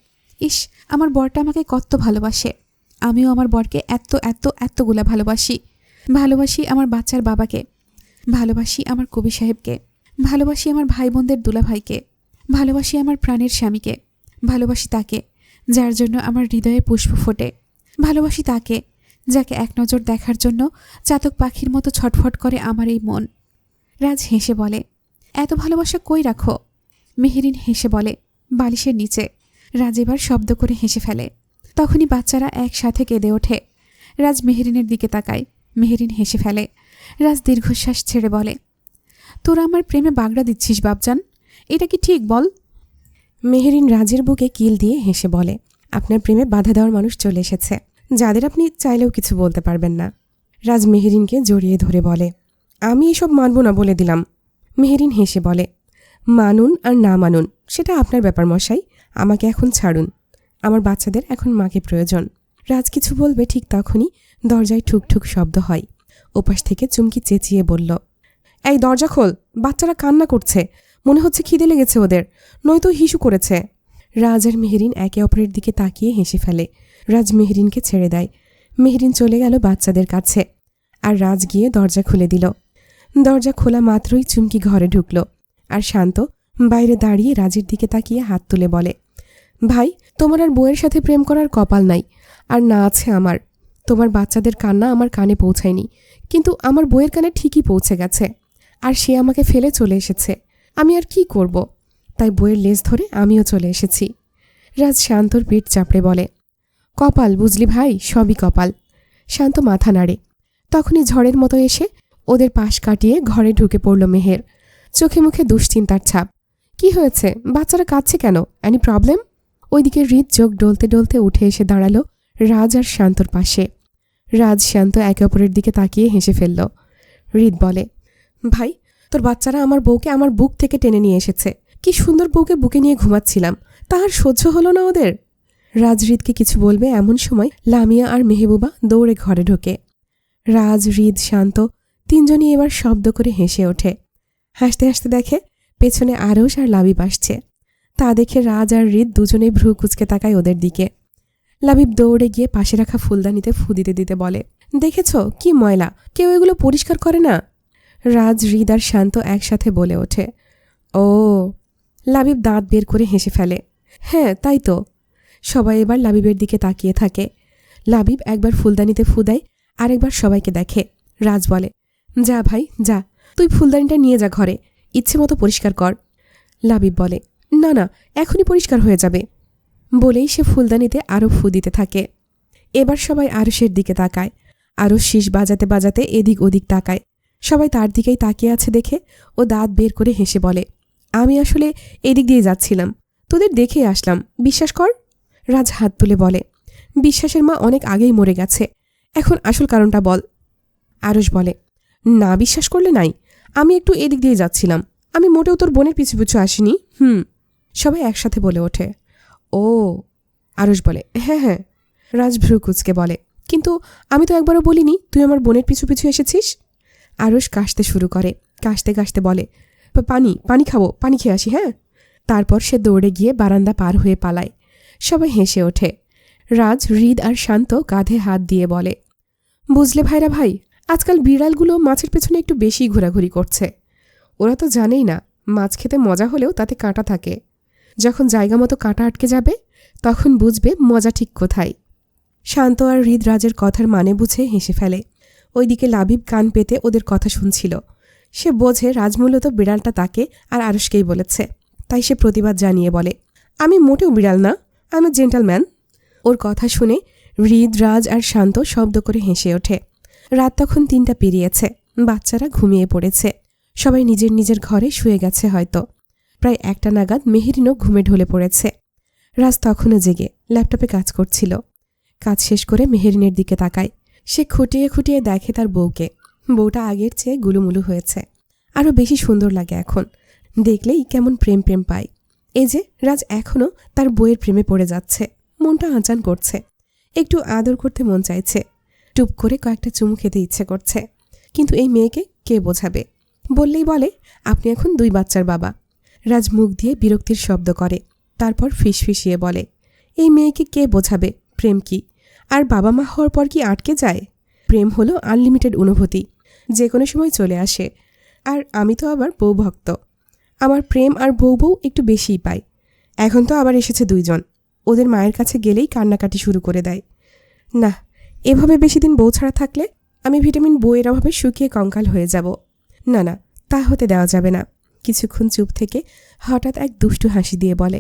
S1: ইস, আমার বরটা আমাকে কত ভালোবাসে। আমিও আমার বরকে এত এত এতগুলা ভালোবাসি। ভালোবাসি আমার বাচ্চার বাবাকে, ভালোবাসি আমার কবি সাহেবকে, ভালোবাসি আমার ভাই বোনদের দুলাভাইকে, ভালোবাসি আমার প্রাণের স্বামীকে, ভালোবাসি তাকে যার জন্য আমার হৃদয়ে পুষ্প ফোটে, ভালোবাসি তাকে যাকে এক নজর দেখার জন্য চাতক পাখির মতো ছটফট করে আমার এই মন। রাজ হেসে বলে, এত ভালোবাসা কই রাখো? মেহেরিন হেসে বলে, বালিশের নিচে। রাজ এবার শব্দ করে হেসে ফেলে। তখনই বাচ্চারা একসাথে কেঁদে ওঠে। রাজ মেহেরিনের দিকে তাকায়, মেহেরিন হেসে ফেলে। রাজ দীর্ঘশ্বাস ছেড়ে বলে, তোরা আমার প্রেমে বাগড়া দিচ্ছিস বাপজান, এটা কি ঠিক বল?
S2: মেহেরিন রাজের বুকে কিল দিয়ে হেসে বলে, আপনার প্রেমে বাধা দেওয়ার মানুষ চলে এসেছে, যাদের আপনি চাইলেও কিছু বলতে পারবেন না। রাজ মেহেরিনকে জড়িয়ে ধরে বলে, আমি এসব মানব না বলে দিলাম। মেহেরিন হেসে বলে, মানুন আর না মানুন সেটা আপনার ব্যাপার মশাই, আমাকে এখন ছাড়ুন, আমার বাচ্চাদের এখন মাকে প্রয়োজন। রাজ কিছু বলবে ঠিক তখনই দরজায় ঠুকঠুক শব্দ হয়। ওপাশ থেকে চুমকি চেঁচিয়ে বলল, এই দরজা খোল, বাচ্চারা কান্না করছে, মনে হচ্ছে খিদে লেগেছে ওদের, নয়তো হিসু করেছে। রাজ আর মেহেরিন একে অপরের দিকে তাকিয়ে হেসে ফেলে। রাজ মেহেরিনকে ছেড়ে দেয়। মেহেরিন চলে গেল বাচ্চাদের কাছে, আর রাজ গিয়ে দরজা খুলে দিল। দরজা খোলা মাত্রই চুমকি ঘরে ঢুকল, আর শান্ত বাইরে দাঁড়িয়ে রাজের দিকে তাকিয়ে হাত তুলে বলে, ভাই, তোমার আর বউয়ের সাথে প্রেম করার কপাল নাই, আর না আছে আমার। তোমার বাচ্চাদের কান্না আমার কানে পৌঁছায়নি, কিন্তু আমার বউয়ের কানে ঠিকই পৌঁছে গেছে। আর সে আমাকে ফেলে চলে এসেছে। আমি আর কি করব? তাই বউয়ের লেজ ধরে আমিও চলে এসেছি। রাজ শান্তর পিঠ চাপড়ে বলে, কপাল বুঝলি ভাই, সবই কপাল। শান্ত মাথা নাড়ে। তখনই ঝড়ের মতো এসে ওদের পাশ কাটিয়ে ঘরে ঢুকে পড়ল মেহের। চোখে মুখে দুশ্চিন্তার ছাপ। কি হয়েছে? বাচ্চারা কাঁদছে কেন? Any problem? ওইদিকে হৃদ চোখ ডলতে ডলতে উঠে এসে দাঁড়ালো রাজ আর শান্তর পাশে। রাজ শান্ত একে অপরের দিকে তাকিয়ে হেসে ফেলল। হৃদ বলে, ভাই, তোর বাচ্চারা আমার বউকে আমার বুক থেকে টেনে নিয়ে এসেছে। কি সুন্দর বউকে বুকে নিয়ে ঘুমাচ্ছিলাম, তার সহ্য হলো না ওদের। রাজ হৃদকে কিছু বলবে এমন সময় লামিয়া আর মেহবুবা দৌড়ে ঘরে ঢোকে। রাজ, হৃদ, শান্ত তিনজনই এবার শব্দ করে হেসে ওঠে। হাসতে হাসতে দেখে পেছনে আরশ আর লাবিব আসছে। তা দেখে রাজ আর হৃদ দুজনেই ভ্রু কুচকে তাকায় ওদের দিকে। লাবিব দৌড়ে গিয়ে পাশে রাখা ফুলদানিতে ফু দিতে দিতে বলে, দেখেছ কি ময়লা, কেউ এগুলো পরিষ্কার করে না। রাজ, হৃদ আর শান্ত একসাথে বলে ওঠে, ও। লাবিব দাঁত বের করে হেসে ফেলে, হ্যাঁ তাই তো। সবাই এবার লাবিবের দিকে তাকিয়ে থাকে। লাবিব একবার ফুলদানিতে ফু দেয়, আরেকবার সবাইকে দেখে। রাজ বলে, যা ভাই যা, তুই ফুলদানিটা নিয়ে যা ঘরে, ইচ্ছে মতো পরিষ্কার কর। লাবিব বলে, না না, এখনই পরিষ্কার হয়ে যাবে। বলেই সে ফুলদানিতে আরও ফু দিতে থাকে। এবার সবাই আরশের দিকে তাকায়। আরশ শীষ বাজাতে বাজাতে এদিক ওদিক তাকায়। সবাই তার দিকেই তাকিয়ে আছে দেখে ও দাঁত বের করে হেসে বলে, আমি আসলে এদিক দিয়ে যাচ্ছিলাম, তোদের দেখেই আসলাম, বিশ্বাস কর। রাজ হাত তুলে বলে, বিশ্বাসের মা অনেক আগেই মরে গেছে, এখন আসল কারণটা বল। আরশ বলে, না বিশ্বাস করলে নাই, আমি একটু এদিক দিয়ে যাচ্ছিলাম, আমি মোটেও তোর বোনের পিছু পিছু আসিনি। সবাই একসাথে বলে ওঠে, ও। আরশ বলে, হ্যাঁ হ্যাঁ। রাজ ভ্রু কুচকে বলে, কিন্তু আমি তো একবারও বলিনি তুই আমার বোনের পিছু পিছু এসেছিস। আরশ কাশতে শুরু করে। কাশতে কাশতে বলে, পানি পানি খাবো, পানি খেয়ে আসি হ্যাঁ। তারপর সে দৌড়ে গিয়ে বারান্দা পার হয়ে পালায়। সবাই হেসে ওঠে। রাজ, হৃদ আর শান্ত কাঁধে হাত দিয়ে বলে, বুঝলে ভাইরা ভাই, আজকাল বিড়ালগুলো মাছের পেছনে একটু বেশি ঘোরাঘুরি করছে। ওরা তো জানেই না মাছ খেতে মজা হলেও তাতে কাঁটা থাকে। যখন জায়গা মতো কাঁটা আটকে যাবে তখন বুঝবে মজা ঠিক কোথায়। শান্ত আর হৃদ রাজের কথার মানে বুঝে হেসে ফেলে। ওইদিকে লাবিব কান পেতে ওদের কথা শুনছিল। সে বোঝে রাজ মূলত বিড়ালটা তাকে আর আরশকেই বলেছে, তাই সে প্রতিবাদ জানিয়ে বলে, আমি মোটেও বিড়াল না, আমি জেন্টালম্যান। ওর কথা শুনে হৃদ, রাজ আর শান্ত শব্দ করে হেসে ওঠে। রাত তখন 3টা পেরিয়েছে। বাচ্চারা ঘুমিয়ে পড়েছে। সবাই নিজের নিজের ঘরে শুয়ে গেছে হয়তো। প্রায় 1টা নাগাদ মেহেরিনও ঘুমে ঢলে পড়েছে। রাজ তখনও জেগে ল্যাপটপে কাজ করছিল। কাজ শেষ করে মেহেরিনের দিকে তাকায়। সে খুঁটিয়ে খুঁটিয়ে দেখে তার বউকে। বউটা আগের চেয়ে গুলুমুলু হয়েছে, আরও বেশি সুন্দর লাগে এখন। দেখলেই কেমন প্রেম প্রেম পায়। এই যে রাজ এখনও তার বউয়ের প্রেমে পড়ে যাচ্ছে। মনটা আঁচান করছে, একটু আদর করতে মন চাইছে, টুপ করে কয়েকটা চুমু খেতে ইচ্ছে করছে। কিন্তু এই মেয়েকে কে বোঝাবে? বললেই বলে, আপনি এখন 2 বাচ্চার বাবা। রাজ মুখ দিয়ে বিরক্তির শব্দ করে, তারপর ফিসফিসিয়ে বলে, এই মেয়েকে কে বোঝাবে প্রেম কি? আর বাবা মা হওয়ার পর কি আটকে যায়? প্রেম হলো আনলিমিটেড অনুভূতি, যে কোনো সময় চলে আসে। আর আমি তো আবার বউ ভক্ত, আমার প্রেম আর বউ বউ একটু বেশিই পাই। এখন তো আবার এসেছে 2 জন, ওদের মায়ের কাছে গেলেই কান্নাকাটি শুরু করে দেয়। না, এভাবে বেশি দিন বউ ছাড়া থাকলে আমি ভিটামিন বইয়ের অভাবে শুকিয়ে কঙ্কাল হয়ে যাব। না না, তা হতে দেওয়া যাবে না। কিছুক্ষণ চুপ থেকে হঠাৎ এক দুষ্টু হাসি দিয়ে বলে,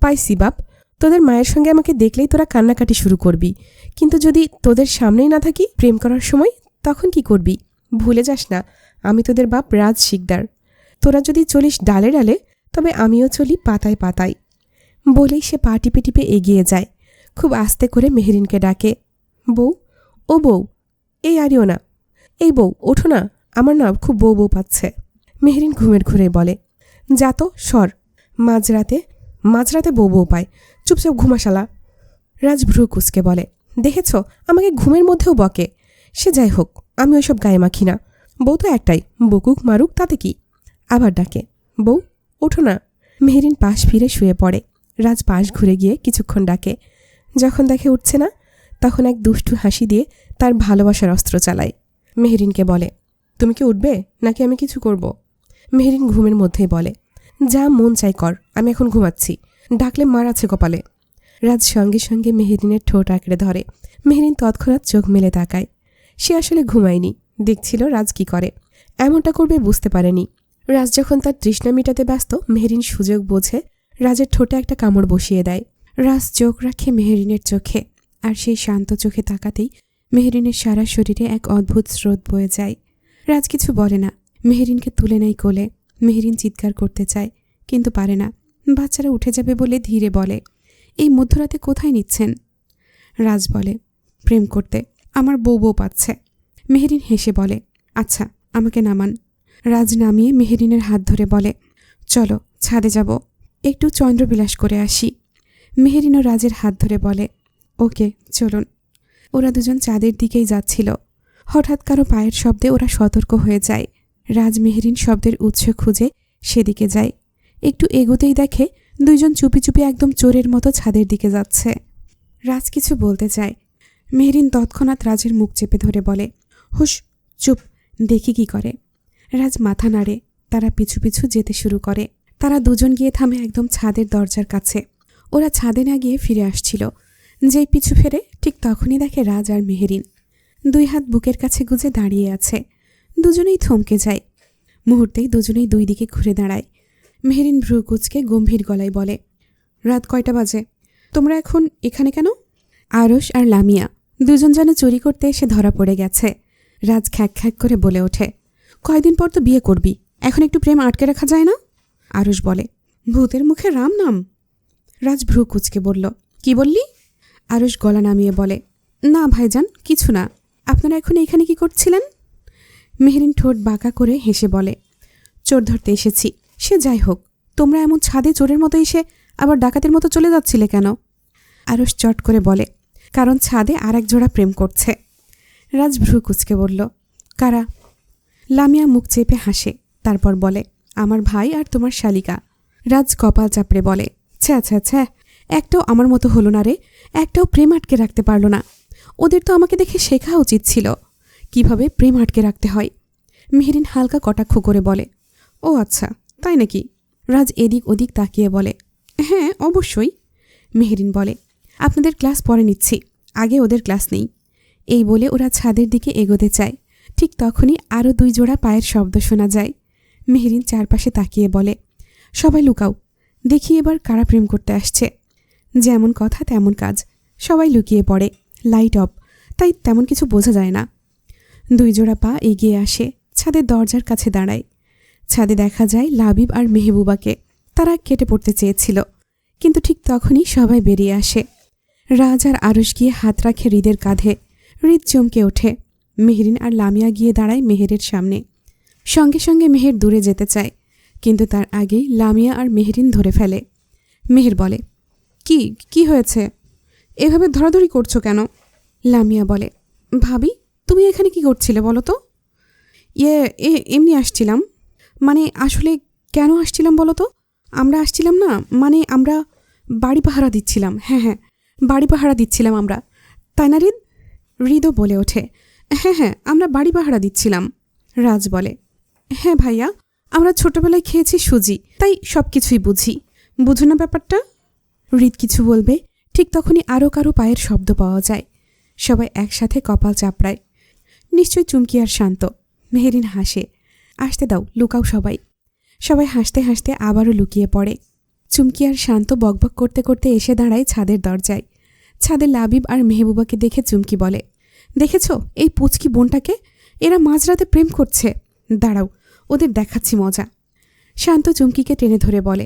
S2: পাইছি বাপ, তোদের মায়ের সঙ্গে আমাকে দেখলেই তোরা কান্নাকাটি শুরু করবি, কিন্তু যদি তোদের সামনেই না থাকি প্রেম করার সময়, তখন কি করবি? ভুলে যাস না, আমি তোদের বাপ রাজ শিকদার। তোরা যদি চলিস ডালে ডালে, তবে আমিও চলি পাতায় পাতায়। বলেই সে পা টিপে টিপে এগিয়ে যায়। খুব আস্তে করে মেহেরিনকে ডাকে, বউ, ও বউ, এই আরিও না, এই বউ ওঠো না, আমার না খুব বউ বউ পাচ্ছে। মেহেরিন ঘুমের ঘুরে বলে, যা তো সর, মাঝরাতে বউ বউ পায়, চুপচাপ ঘুমাশালা। রাজ ভ্রু কুচকে বলে, দেখেছ আমাকে ঘুমের মধ্যেও বকে। সে যাই হোক, আমি ওইসব গায়ে মাখি না। বউ তো একটাই, বকুক মারুক তাতে কি। আবার ডাকে, বউ ওঠো না। মেহেরিন পাশ ফিরে শুয়ে পড়ে। রাজ পাশ ঘুরে গিয়ে কিছুক্ষণ ডাকে। যখন দেখে উঠছে না, তখন এক দুষ্টু হাসি দিয়ে তার ভালোবাসার অস্ত্র চালায়। মেহেরিনকে বলে, তুমি কি উঠবে নাকি আমি কিছু করব? মেহেরিন ঘুমের মধ্যেই বলে, যা মন চাই কর, আমি এখন ঘুমাচ্ছি, ডাকলে মার আছে কপালে। রাজ সঙ্গে সঙ্গে মেহেরিনের ঠোঁট আঁকড়ে ধরে, মেহরিন তৎক্ষণাৎ চোখ মেলে তাকায়। সে আসলে ঘুমায়নি, দেখছিল রাজ কি করে। এমনটা করবে বুঝতে পারেনি। রাজ যখন তার তৃষ্ণা মেটাতে ব্যস্ত, মেহরিন সুযোগ বোঝে রাজের ঠোঁটে একটা কামড় বসিয়ে দেয়। রাজ চোখ রাখে মেহরিনের চোখে, আর সেই শান্ত চোখে তাকাতেই মেহরিনের সারা শরীরে এক অদ্ভুত স্রোত বয়ে যায়। রাজ কিছু বলে না, মেহরিনকে তুলে নেয় কোলে। মেহরিন চিৎকার করতে চায়, কিন্তু পারে না। বাচ্চারা উঠে যাবে বলে ধীরে বলে, এই মধ্যরাতে কোথায় নিচ্ছেন? রাজ বলে, প্রেম করতে, আমার বউ পাচ্ছে। মেহরিন হেসে বলে, আচ্ছা আমাকে নামান। রাজ নামিয়ে মেহরিনের হাত ধরে বলে, চলো ছাদে যাব, একটু চন্দ্রবিলাস করে আসি। মেহরিন ও রাজের হাত ধরে বলে, ওকে চলুন। ওরা দুজন চাঁদের দিকেই যাচ্ছিল। হঠাৎ কারো পায়ের শব্দে ওরা সতর্ক হয়ে যায়। রাজ মেহরিন শব্দের উৎস খুঁজে সেদিকে যায়। একটু এগোতেই দেখে দুইজন চুপি চুপি একদম চোরের মতো ছাদের দিকে যাচ্ছে। রাজ কিছু বলতে চায়, মেহরিন তৎক্ষণাৎ রাজের মুখ চেপে ধরে বলে, হুশ, চুপ, দেখি কি করে। রাজ মাথা নাড়ে। তারা পিছু পিছু যেতে শুরু করে। তারা দুজন গিয়ে থামে একদম ছাদের দরজার কাছে। ওরা ছাদে না গিয়ে ফিরে আসছিল। যেই পিছু ফেরে ঠিক তখনই দেখে রাজ আর মেহরিন দুই হাত বুকের কাছে গুজে দাঁড়িয়ে আছে। দুজনেই থমকে যায়। মুহূর্তেই দুজনেই দুই দিকে ঘুরে দাঁড়ায়। মেহরিন ভ্রু কুঁচকে গম্ভীর গলায় বলে, রাত কয়টা বাজে? তোমরা এখন এখানে কেন? আরশ আর লামিয়া দুজন যেন চুরি করতে এসে ধরা পড়ে গেছে। রাজ খ্যাক খ্যাক করে বলে ওঠে, কয়দিন পর তো বিয়ে করবি, এখন একটু প্রেম আটকে রাখা যায় না? আরশ বলে, ভূতের মুখে রাম নাম। রাজ ভ্রু কুঁচকে বলল, কি বললি? আরশ গলা নামিয়ে বলে, না ভাইজান, কিছু না। আপনারা এখন এখানে কি করছিলেন? মেহরিন ঠোঁট বাঁকা করে হেসে বলে, চোর ধরতে এসেছি। সে যাই হোক, তোমরা এমন ছাদে চোরের মতো এসে আবার ডাকাতের মতো চলে যাচ্ছিলে কেন? আরশ চট করে বলে, কারণ ছাদে আর এক জোড়া প্রেম করছে। রাজ ভ্রু কুঁচকে বলল, কারা? লামিয়া মুখ চেপে হাসে, তারপর বলে, আমার ভাই আর তোমার শালিকা। রাজ কপাল চাপড়ে বলে, ছ্যা ছ্যা ছ্যা, একটাও আমার মতো হলো না রে, একটাও প্রেম আটকে রাখতে পারল না। ওদের তো আমাকে দেখে শেখা উচিত ছিল কিভাবে প্রেম আটকে রাখতে হয়। মেহরিন হালকা কটাক্ষ করে বলে, ও আচ্ছা তাই নাকি? রাজ এদিক ওদিক তাকিয়ে বলে, হ্যাঁ অবশ্যই। মেহরিন বলে, আপনাদের ক্লাস পরে নিচ্ছি, আগে ওদের ক্লাস নেই। এই বলে ওরা ছাদের দিকে এগোতে চায়। ঠিক তখনই আরও দুই জোড়া পায়ের শব্দ শোনা যায়। মেহরিন চারপাশে তাকিয়ে বলে, সবাই লুকাও, দেখি এবার কারা প্রেম করতে আসছে। যেমন কথা তেমন কাজ, সবাই লুকিয়ে পড়ে। লাইট অফ, তাই তেমন কিছু বোঝা যায় না। দুই জোড়া পা এগিয়ে আসে, ছাদের দরজার কাছে দাঁড়ায়। ছাদে দেখা যায় লাবিব আর মেহবুবাকে। তারা কেটে পড়তে চেয়েছিল, কিন্তু ঠিক তখনই সবাই বেরিয়ে আসে। রাজ আর আরশ গিয়ে হাত রাখে হৃদের কাঁধে। হৃদ চমকে ওঠে। মেহরিন আর লামিয়া গিয়ে দাঁড়ায় মেহেরের সামনে। সঙ্গে সঙ্গে মেহের দূরে যেতে চায়, কিন্তু তার আগেই লামিয়া আর মেহরিন ধরে ফেলে। মেহের বলে, কি কি হয়েছে? এভাবে ধরাধরি করছো কেন? লামিয়া বলে, ভাবি তুমি এখানে কি করছিলে বলো তো? এমনি আসছিলাম। মানে আসলে কেন আসছিলাম বলো তো? আমরা আসছিলাম না, মানে আমরা বাড়ি পাহারা দিচ্ছিলাম। হ্যাঁ, বাড়ি পাহারা দিচ্ছিলাম আমরা, তাই না হৃদ? হৃদও বলে ওঠে, হ্যাঁ আমরা বাড়ি পাহারা দিচ্ছিলাম। রাজ বলে, হ্যাঁ ভাইয়া, আমরা ছোটবেলায় খেয়েছি সুজি, তাই সব কিছুই বুঝি। বুঝো না ব্যাপারটা? হৃদ কিছু বলবে, ঠিক তখনই আরও কারো পায়ের শব্দ পাওয়া যায়। সবাই একসাথে কপাল চাপড়ায়। নিশ্চয়ই চুমকি আর শান্ত। মেহরিন হাসে, আসতে দাও, লুকাও সবাই। সবাই হাসতে হাসতে আবারও লুকিয়ে পড়ে। চুমকি আর শান্ত বকবক করতে করতে এসে দাঁড়ায় ছাদের দরজায়। ছাদে লাবিব আর মেহবুবাকে দেখে চুমকি বলে, দেখেছ এই পুচকি বোনটাকে? এরা মাঝরাতে প্রেম করছে। দাঁড়াও, ওদের দেখাচ্ছি মজা। শান্ত চুমকিকে টেনে ধরে বলে,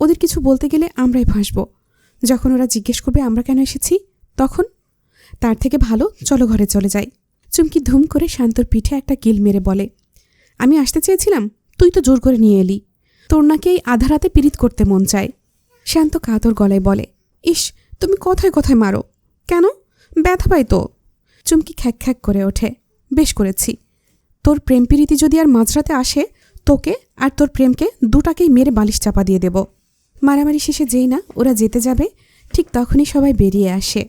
S2: ওদের কিছু বলতে গেলে আমরাই ফাঁসব। যখন ওরা জিজ্ঞেস করবে আমরা কেন এসেছি, তখন? তার থেকে ভালো চলো ঘরে চলে যাই। চুমকি ধুম করে শান্তর পিঠে একটা কিল মেরে বলে, আমি আসতে চেয়েছিলাম, তুই তো জোর করে নিয়ে এলি। তোর নাকি এই আধা রাতে পীড়িত করতে মন চায়। শান্ত কাতর গলায় বলে, ইস তুমি কথায় কথায় মারো কেন? ব্যথা পাই তো। চুমকি খ্যাক খ্যাক করে ওঠে, বেশ করেছি। তোর প্রেম পীড়িতি যদি আর মাঝরাতে আসে, তোকে আর তোর প্রেমকে দুটাকেই মেরে বালিশ চাপা দিয়ে দেব। মারামারি শেষে যেই না ওরা যেতে যাবে, ঠিক তখনই সবাই বেরিয়ে আসে।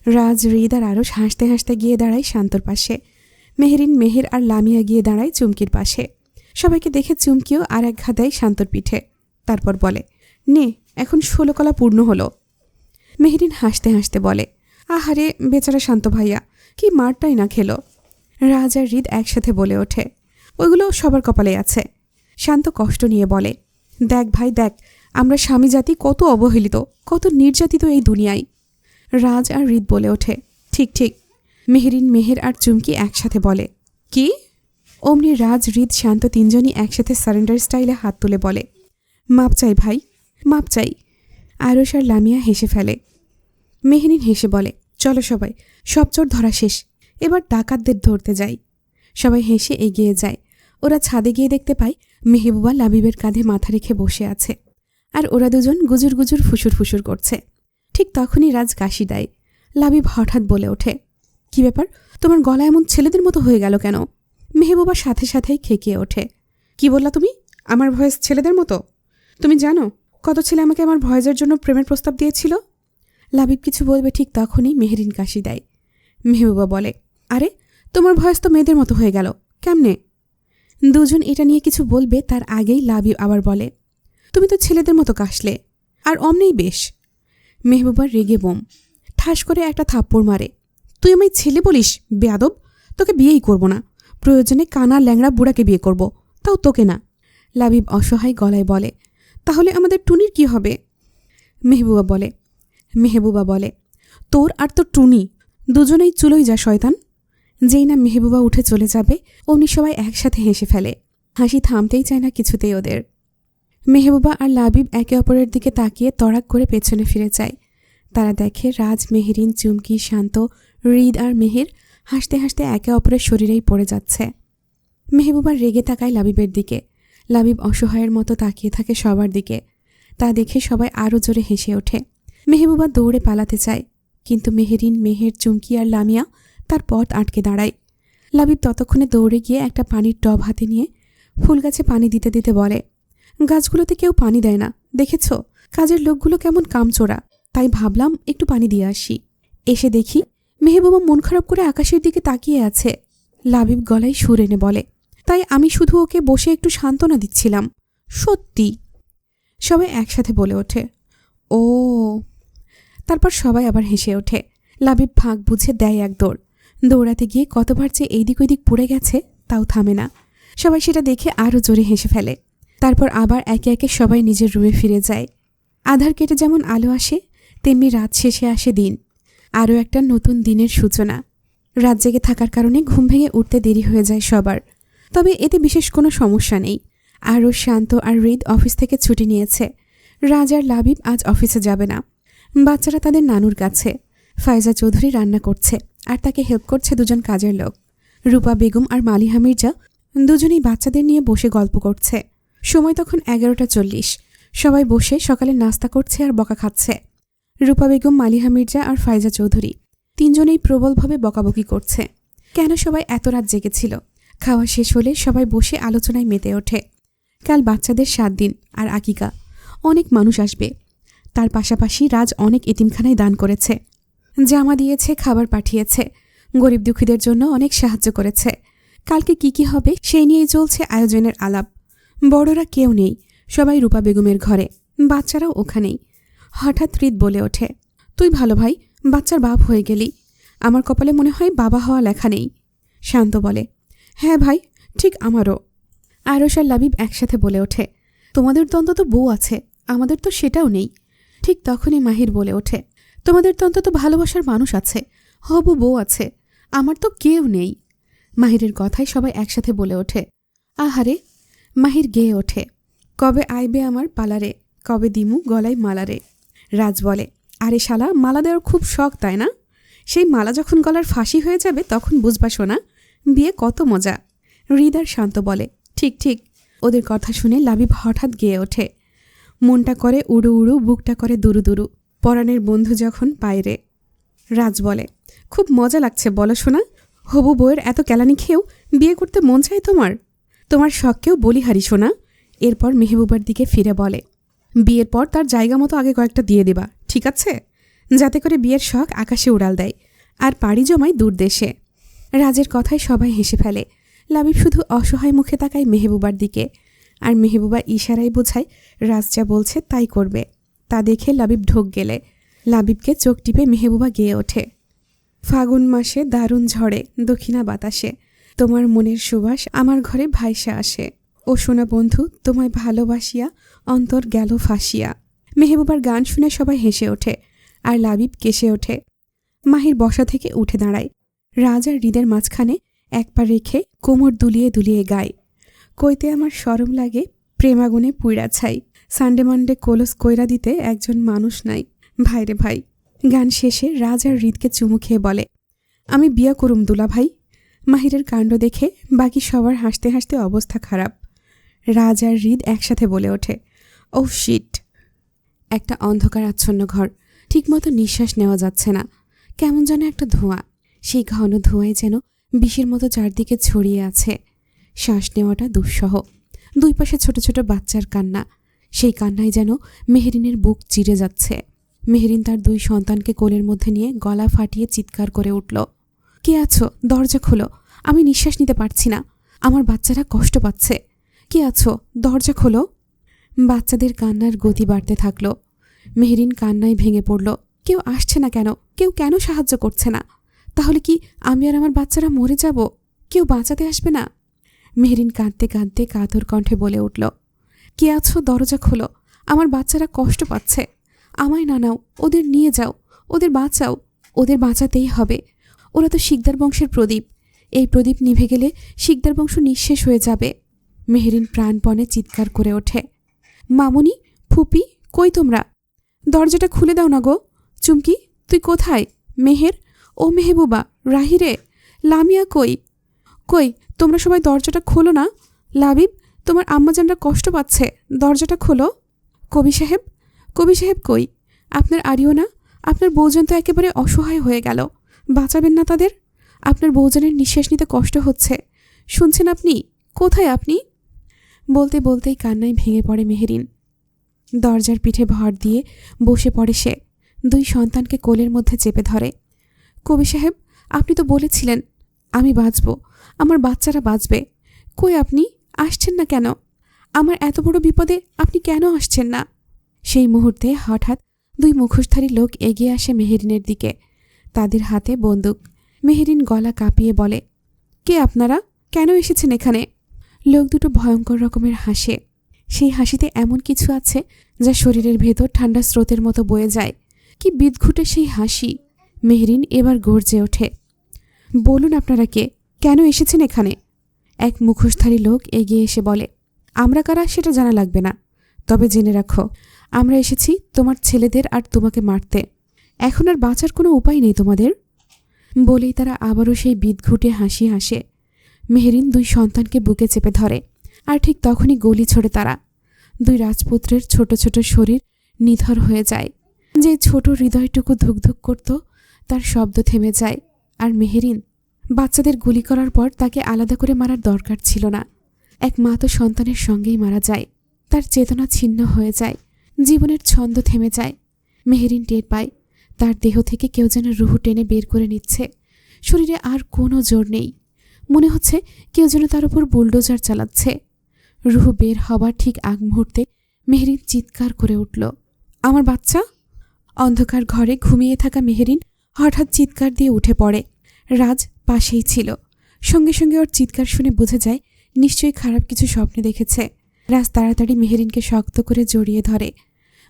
S2: রাজ, হৃদ আর আরশ হাসতে হাসতে গিয়ে দাঁড়ায় শান্তর পাশে। মেহরিন, মেহের আর লামিয়া গিয়ে দাঁড়ায় চুমকির পাশে। সবাইকে দেখে চুমকিও আর এক ঘা দেয় শান্তর পিঠে। তারপর বলে, নে এখন 16 কলা পূর্ণ হলো। মেহরিন হাসতে হাসতে বলে,
S1: আহারে বেচারা শান্ত ভাইয়া, কি মারটাই না খেলো। রাজ আর হৃদ একসাথে বলে ওঠে, ওইগুলো সবার কপালে আছে। শান্ত কষ্ট নিয়ে বলে, দেখ ভাই দেখ, আমরা স্বামী জাতি কত অবহেলিত, কত নির্যাতিত এই দুনিয়ায়। রাজ আর হৃদ বলে ওঠে, ঠিক ঠিক। মেহেরিন, মেহের আর চুমকি একসাথে বলে, কি? অমনি রাজ, হৃদ, শান্ত তিনজনই একসাথে সারেন্ডার স্টাইলে হাত তুলে বলে, মাপ চাই ভাই, মাপ চাই। আরশ আর লামিয়া হেসে ফেলে। মেহেরিন হেসে বলে, চলো সবাই, সব চোর ধরা শেষ, এবার ডাকাতদের ধরতে যাই। সবাই হেসে এগিয়ে যায়। ওরা ছাদে গিয়ে দেখতে পায় মেহবুবা লাবিবের কাঁধে মাথা রেখে বসে আছে, আর ওরা দুজন গুজুর গুজুর ফুসুর ফুসুর করছে। ঠিক তখনই রাজ কাশি দেয়। লাবিব হঠাৎ বলে ওঠে, কি ব্যাপার, তোমার গলা এমন ছেলেদের মতো হয়ে গেল কেন? মেহবুবা সাথে সাথেই খেকিয়ে ওঠে, কি বললা তুমি? আমার ভয়েস ছেলেদের মতো? তুমি জানো কত ছেলে আমাকে আমার ভয়েসের জন্য প্রেমের প্রস্তাব দিয়েছিল? লাবিব কিছু বলবে ঠিক তখনই মেহেরিন কাশি দেয়। মেহবুবা বলে, আরে তোমার ভয়েস তো মেয়েদের মতো হয়ে গেল, কেমনে? দুজন এটা নিয়ে কিছু বলবে তার আগেই লাবিব আবার বলে, তুমি তো ছেলেদের মতো কাশলে, আর অমনেই বেশ। মেহবুবার রেগে বোম, ঠাস করে একটা থাপ্পড় মারে, তুই আমায় ছেলে বলিস? বেয়াদব, তোকে বিয়েই করব না, প্রয়োজনে কানা ল্যাংড়া বুড়াকে বিয়ে করব, তাও তোকে না। লাবিব অসহায় গলায় বলে, তাহলে আমাদের টুনির কি হবে? মেহবুবা বলে, তোর আর তোর টুনি দুজনেই চুলোই যা শয়তান। যেই না মেহবুবা উঠে চলে যাবে, অমনি সবাই একসাথে হেসে ফেলে। হাসি থামতেই চায় না কিছুতেই ওদের। মেহবুবা আর লাবিব একে অপরের দিকে তাকিয়ে তড়াক করে পেছনে ফিরে যায়। তারা দেখে রাজ, মেহেরিন, চুমকি, শান্ত, হৃদ আর মেহের হাসতে হাসতে একে অপরের শরীরেই পড়ে যাচ্ছে। মেহবুবা রেগে তাকায় লাবিবের দিকে। লাবিব অসহায়ের মতো তাকিয়ে থাকে সবার দিকে। তা দেখে সবাই আরও জোরে হেসে ওঠে। মেহবুবা দৌড়ে পালাতে চায়, কিন্তু মেহেরিন, মেহের, চুমকি আর লামিয়া তার পথ আটকে দাঁড়ায়। লাবিব ততক্ষণে দৌড়ে গিয়ে একটা পানির টব হাতে নিয়ে ফুল গাছে পানি দিতে দিতে বলে, গাছগুলোতে কেউ পানি দেয় না, দেখেছ? কাজের লোকগুলো কেমন কামচোরা, তাই ভাবলাম একটু পানি দিয়ে আসি। এসে দেখি মেহবুবা মন খারাপ করে আকাশের দিকে তাকিয়ে আছে। লাবিব গলায় সুর এনে বলে, তাই আমি শুধু ওকে বসে একটু সান্ত্বনা দিচ্ছিলাম। সত্যি। সবাই একসাথে বলে ওঠে, ও। তারপর সবাই আবার হেসে ওঠে। লাবিব ফাঁক বুঝে দেয় এক দৌড়। দৌড়াতে গিয়ে কতবার যে এইদিক ওইদিক পড়ে গেছে তাও থামে না। সবাই সেটা দেখে আরও জোরে হেসে ফেলে। তারপর আবার একে একে সবাই নিজের রুমে ফিরে যায়। আধার কেটে যেমন আলো আসে, তেমনি রাত শেষে আসে দিন। আরও একটা নতুন দিনের সূচনা। রাত জেগে থাকার কারণে ঘুম ভেঙে উঠতে দেরি হয়ে যায় সবার। তবে এতে বিশেষ কোনো সমস্যা নেই। আরও শান্ত আর হৃদ অফিস থেকে ছুটি নিয়েছে। রাজ আর লাবিব আজ অফিসে যাবে না। বাচ্চারা তাদের নানুর কাছে। ফায়জা চৌধুরী রান্না করছে, আর তাকে হেল্প করছে দুজন কাজের লোক। রূপা বেগম আর মালিহা মির্জা দুজনেই বাচ্চাদের নিয়ে বসে গল্প করছে। সময় তখন 11:40। সবাই বসে সকালে নাস্তা করছে আর বকা খাচ্ছে। রূপা বেগম, মালিহা মির্জা আর ফায়জা চৌধুরী তিনজনেই প্রবলভাবে বকাবকি করছে। কেন সবাই এত রাত জেগেছিল? খাওয়া শেষ হলে সবাই বসে আলোচনায় মেতে ওঠে। কাল বাচ্চাদের 7 দিন আর আকিকা। অনেক মানুষ আসবে। তার পাশাপাশি রাজ অনেক এতিমখানায় দান করেছে, জামা দিয়েছে, খাবার পাঠিয়েছে, গরিব দুঃখীদের জন্য অনেক সাহায্য করেছে। কালকে কি হবে সেই নিয়েই চলছে আয়োজনের আলাপ। বড়রা কেউ নেই, সবাই রূপা বেগমের ঘরে, বাচ্চারাও ওখানেই। হঠাৎ হৃদ বলে ওঠে, তুই ভালো ভাই, বাচ্চার বাপ হয়ে গেলি। আমার কপালে মনে হয় বাবা হওয়া লেখা নেই। শান্ত বলে, হ্যাঁ ভাই, ঠিক আমারও। আরশ আর লাবিব একসাথে বলে ওঠে, তোমাদের তো অন্তত বউ আছে, আমাদের তো সেটাও নেই। ঠিক তখনই মাহির বলে ওঠে, তোমাদের তো অন্তত ভালোবাসার মানুষ আছে, হবু বউ আছে, আমার তো কেউ নেই। মাহিরের কথায় সবাই একসাথে বলে ওঠে, আহারে। মাহির গেয়ে ওঠে, কবে আইবে আমার পালারে, কবে দিমু গলায় মালারে। রাজ বলে, আরে শালা, মালা দেওয়ার খুব শখ তাই না? সেই মালা যখন গলার ফাঁসি হয়ে যাবে তখন বুঝবা শোনা, বিয়ে কত মজা। হৃদ আর শান্ত বলে, ঠিক ঠিক। ওদের কথা শুনে লাবিব হঠাৎ গেয়ে ওঠে, মনটা করে উড়ু উড়ু, বুকটা করে দুরু দুরু, পরাণের বন্ধু যখন পায়রে। রাজ বলে, খুব মজা লাগছে বলো শোনা, হবু বউয়ের এত কেলানি খেয়েও বিয়ে করতে মন চায় তোমার? তোমার শখকেও বলিহারি শোনা। এরপর মেহবুবার দিকে ফিরে বলে, বিয়ের পর তার জায়গা মতো আগে কয়েকটা দিয়ে দেবা, ঠিক আছে? যাতে করে বিয়ের শখ আকাশে উড়াল দেয় আর পাড়ি জমায় দূর দেশে। রাজের কথায় সবাই হেসে ফেলে। লাবিব শুধু অসহায় মুখে তাকায় মেহবুবার দিকে, আর মেহবুবা ইশারায় বোঝায় রাজ যা বলছে তাই করবে। তা দেখে লাবিব ঢোক গেলে। লাবিবকে চোখ টিপে মেহবুবা গেয়ে ওঠে, ফাগুন মাসে দারুণ ঝড়ে দক্ষিণা বাতাসে তোমার মনের সুবাস আমার ঘরে ভাইসা আসে। ও সোনা বন্ধু তোমায় ভালোবাসিয়া অন্তর গেল ফাঁসিয়া। মেহবুবার গান শুনে সবাই হেসে ওঠে আর লাবিব কেসে ওঠে। মাহির বসা থেকে উঠে দাঁড়ায়। রাজ আর হৃদের মাঝখানে এক পা রেখে কোমর দুলিয়ে দুলিয়ে গায়, কইতে আমার শরম লাগে প্রেমাগুনে পুইরা ছাই। সানডে মানডে কলস কইরা দিতে একজন মানুষ নাই, ভাইরে ভাই। গান শেষে রাজ আর হৃদকে চুমু খেয়ে বলে, আমি বিয়া করুম দুলা ভাই। মাহিরের কাণ্ড দেখে বাকি সবার হাসতে হাসতে অবস্থা খারাপ। রাজ আর হৃদ একসাথে বলে ওঠে, ও শিট। একটা অন্ধকার আচ্ছন্ন ঘর, ঠিকমতো নিঃশ্বাস নেওয়া যাচ্ছে না। কেমন যেন একটা ধোঁয়া, সেই ঘন ধোঁয়ায় যেন বিষের মতো চারদিকে ছড়িয়ে আছে। শ্বাস নেওয়াটা দুঃসহ। দুই পাশে ছোট ছোট বাচ্চার কান্না, সেই কান্নায় যেন মেহেরিনের বুক চিরে যাচ্ছে। মেহেরিন তার দুই সন্তানকে কোলের মধ্যে নিয়ে গলা ফাটিয়ে চিৎকার করে উঠল, কে আছো? দরজা খোলো, আমি নিঃশ্বাস নিতে পারছি না, আমার বাচ্চারা কষ্ট পাচ্ছে। কে আছো? দরজা খোলো। বাচ্চাদের কান্নার গতি বাড়তে থাকলো। মেহেরিন কান্নায় ভেঙে পড়ল। কেউ আসছে না কেন? কেউ কেন সাহায্য করছে না? তাহলে কি আমি আর আমার বাচ্চারা মরে যাব? কেউ বাঁচাতে আসবে না? মেহেরিন কাঁদতে কাঁদতে কাতর কণ্ঠে বলে উঠল, কে আছো? দরজা খোলো, আমার বাচ্চারা কষ্ট পাচ্ছে। আমায় না নাও, ওদের নিয়ে যাও, ওদের বাঁচাও, ওদের বাঁচাতেই হবে। ওরা তো শিকদার বংশের প্রদীপ, এই প্রদীপ নিভে গেলে শিকদার বংশ নিঃশেষ হয়ে যাবে। মেহেরিন প্রাণপণে চিৎকার করে ওঠে, মামুনি, ফুপি, কই তোমরা? দরজাটা খুলে দাও না গো। চুমকি, তুই কোথায়? মেহের, ও মেহবুবা, রাহিরে, লামিয়া কই? কই তোমরা সবাই দরজাটা খোলো না। লাবিব, তোমার আম্মাজানরা কষ্ট পাচ্ছে, দরজাটা খোলো। কবি সাহেব, কবি সাহেব কই? আপনার আরিও না? আপনার বউজান তো একেবারে অসহায় হয়ে গেল, বাঁচাবেন না তাদের? আপনার বউজানের নিঃশ্বাস নিতে কষ্ট হচ্ছে, শুনছেন আপনি? কোথায় আপনি? বলতে বলতেই কান্নায় ভেঙে পড়ে মেহেরিন। দরজার পিঠে ভর দিয়ে বসে পড়ে সে, দুই সন্তানকে কোলের মধ্যে চেপে ধরে। কবি সাহেব, আপনি তো বলেছিলেন আমি বাঁচব, আমার বাচ্চারা বাঁচবে। কই আপনি? আসছেন না কেন? আমার এত বড় বিপদে আপনি কেন আসছেন না? সেই মুহূর্তে হঠাৎ দুই মুখোশধারী লোক এগিয়ে আসে মেহেরিনের দিকে, তাদের হাতে বন্দুক। মেহেরিন গলা কাঁপিয়ে বলে, কে আপনারা? কেন এসেছেন এখানে? লোক দুটো ভয়ঙ্কর রকমের হাসে। সেই হাসিতে এমন কিছু আছে যা শরীরের ভেতর ঠান্ডা স্রোতের মতো বয়ে যায়। কি বিদঘুটে সেই হাসি! মেহেরিন এবার গর্জে ওঠে, বলুন আপনারা কে? কেন এসেছেন এখানে? এক মুখোশধারী লোক এগিয়ে এসে বলে, আমরা কারা সেটা জানা লাগবে না, তবে জেনে রাখো আমরা এসেছি তোমার ছেলেদের আর তোমাকে মারতে। এখন আর বাঁচার কোনো উপায় নেই তোমাদের। বলেই তারা আবারও সেই বিদঘুটে হাসি হাসে। মেহেরিন দুই সন্তানকে বুকে চেপে ধরে, আর ঠিক তখনই গলি ছোড়ে তারা। দুই রাজপুত্রের ছোট ছোট শরীর নিথর হয়ে যায়। যে ছোট হৃদয়টুকু ধুকধুক করত, তার শব্দ থেমে যায়। আর মেহেরিন, বাচ্চাদের গুলি করার পর তাকে আলাদা করে মারার দরকার ছিল না। এক মা তো সন্তানের সঙ্গেই মারা যায়। তার চেতনা ছিন্ন হয়ে যায়, জীবনের ছন্দ থেমে যায়। মেহেরিন টের পায় তার দেহ থেকে কেউ যেন রুহু টেনে বের করে নিচ্ছে। শরীরে আর কোনো জোর নেই, মনে হচ্ছে কেউ যেন তার উপর বুলডোজার চালাচ্ছে। রুহু বের হবার ঠিক আগ মুহূর্তে মেহেরিন চিৎকার করে উঠল, আমার বাচ্চা! অন্ধকার ঘরে ঘুমিয়ে থাকা মেহেরিন হঠাৎ চিৎকার দিয়ে উঠে পড়ে। রাজ পাশেই ছিল। সঙ্গে সঙ্গে ওর চিৎকার শুনে বোঝা যায় নিশ্চয়ই খারাপ কিছু স্বপ্নে দেখেছে। রাজ তাড়াতাড়ি মেহেরিনকে শক্ত করে জড়িয়ে ধরে,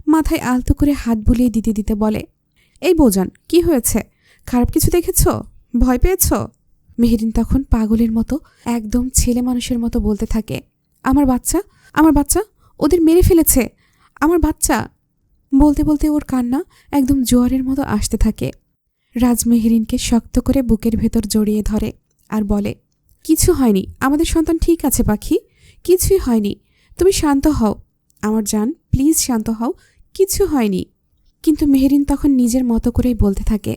S1: মাথায় আলতো করে হাত বুলিয়ে দিতে দিতে বলে, এই বৌজান, কি হয়েছে? খারাপ কিছু দেখেছ? ভয় পেয়েছ? মেহেরিন তখন পাগলের মতো একদম ছেলে মানুষের মতো বলতে থাকে, আমার বাচ্চা, আমার বাচ্চা, ওদের মেরে ফেলেছে, আমার বাচ্চা। বলতে বলতে ওর কান্না একদম জোয়ারের মতো আসতে থাকে। রাজ মেহেরিনকে শক্ত করে বুকের ভেতর জড়িয়ে ধরে আর বলে, কিছু হয়নি, আমাদের সন্তান ঠিক আছে পাখি, কিছুই হয়নি, তুমি শান্ত হও আমার জান, প্লিজ শান্ত হও, কিছু হয়নি। কিন্তু মেহেরিন তখন নিজের মতো করেই বলতে থাকে।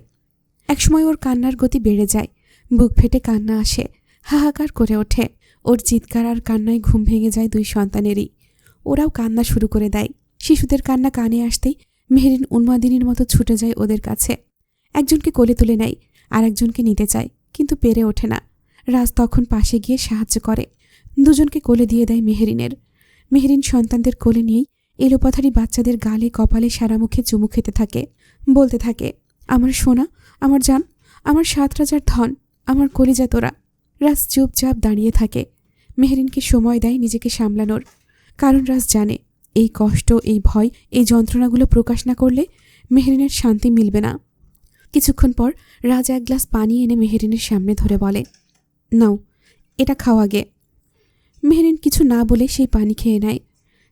S1: একসময় ওর কান্নার গতি বেড়ে যায়, বুক ফেটে কান্না আসে, হাহাকার করে ওঠে। ওর চিৎকার আর কান্নায় ঘুম ভেঙে যায় দুই সন্তানেরই। ওরাও কান্না শুরু করে দেয়। শিশুদের কান্না কানে আসতেই মেহেরিন উন্মাদিনীর মতো ছুটে যায় ওদের কাছে। একজনকে কোলে তুলে নেয়, আর একজনকে নিতে চায়, কিন্তু পেরে ওঠে না। রাজ তখন পাশে গিয়ে সাহায্য করে, দুজনকে কোলে দিয়ে দেয় মেহেরিনের। মেহেরিন সন্তানদের কোলে নিয়েই এলোপাথারি বাচ্চাদের গালে কপালে সারা মুখে চুমু খেতে থাকে, বলতে থাকে, আমার সোনা, আমার জান, আমার 7 রাজার ধন, আমার কলিজা তোরা। রাজ চুপচাপ দাঁড়িয়ে থাকে। মেহেরিনকে সময় দেয় নিজেকে সামলানোর, কারণ রাজ জানে এই কষ্ট, এই ভয়, এই যন্ত্রণাগুলো প্রকাশ না করলে মেহেরিনের শান্তি মিলবে না। কিছুক্ষণ পর রাজ এক গ্লাস পানি এনে মেহেরিনের সামনে ধরে বলে, নাও, এটা খাও আগে। মেহেরিন কিছু না বলে সেই পানি খেয়ে নেয়।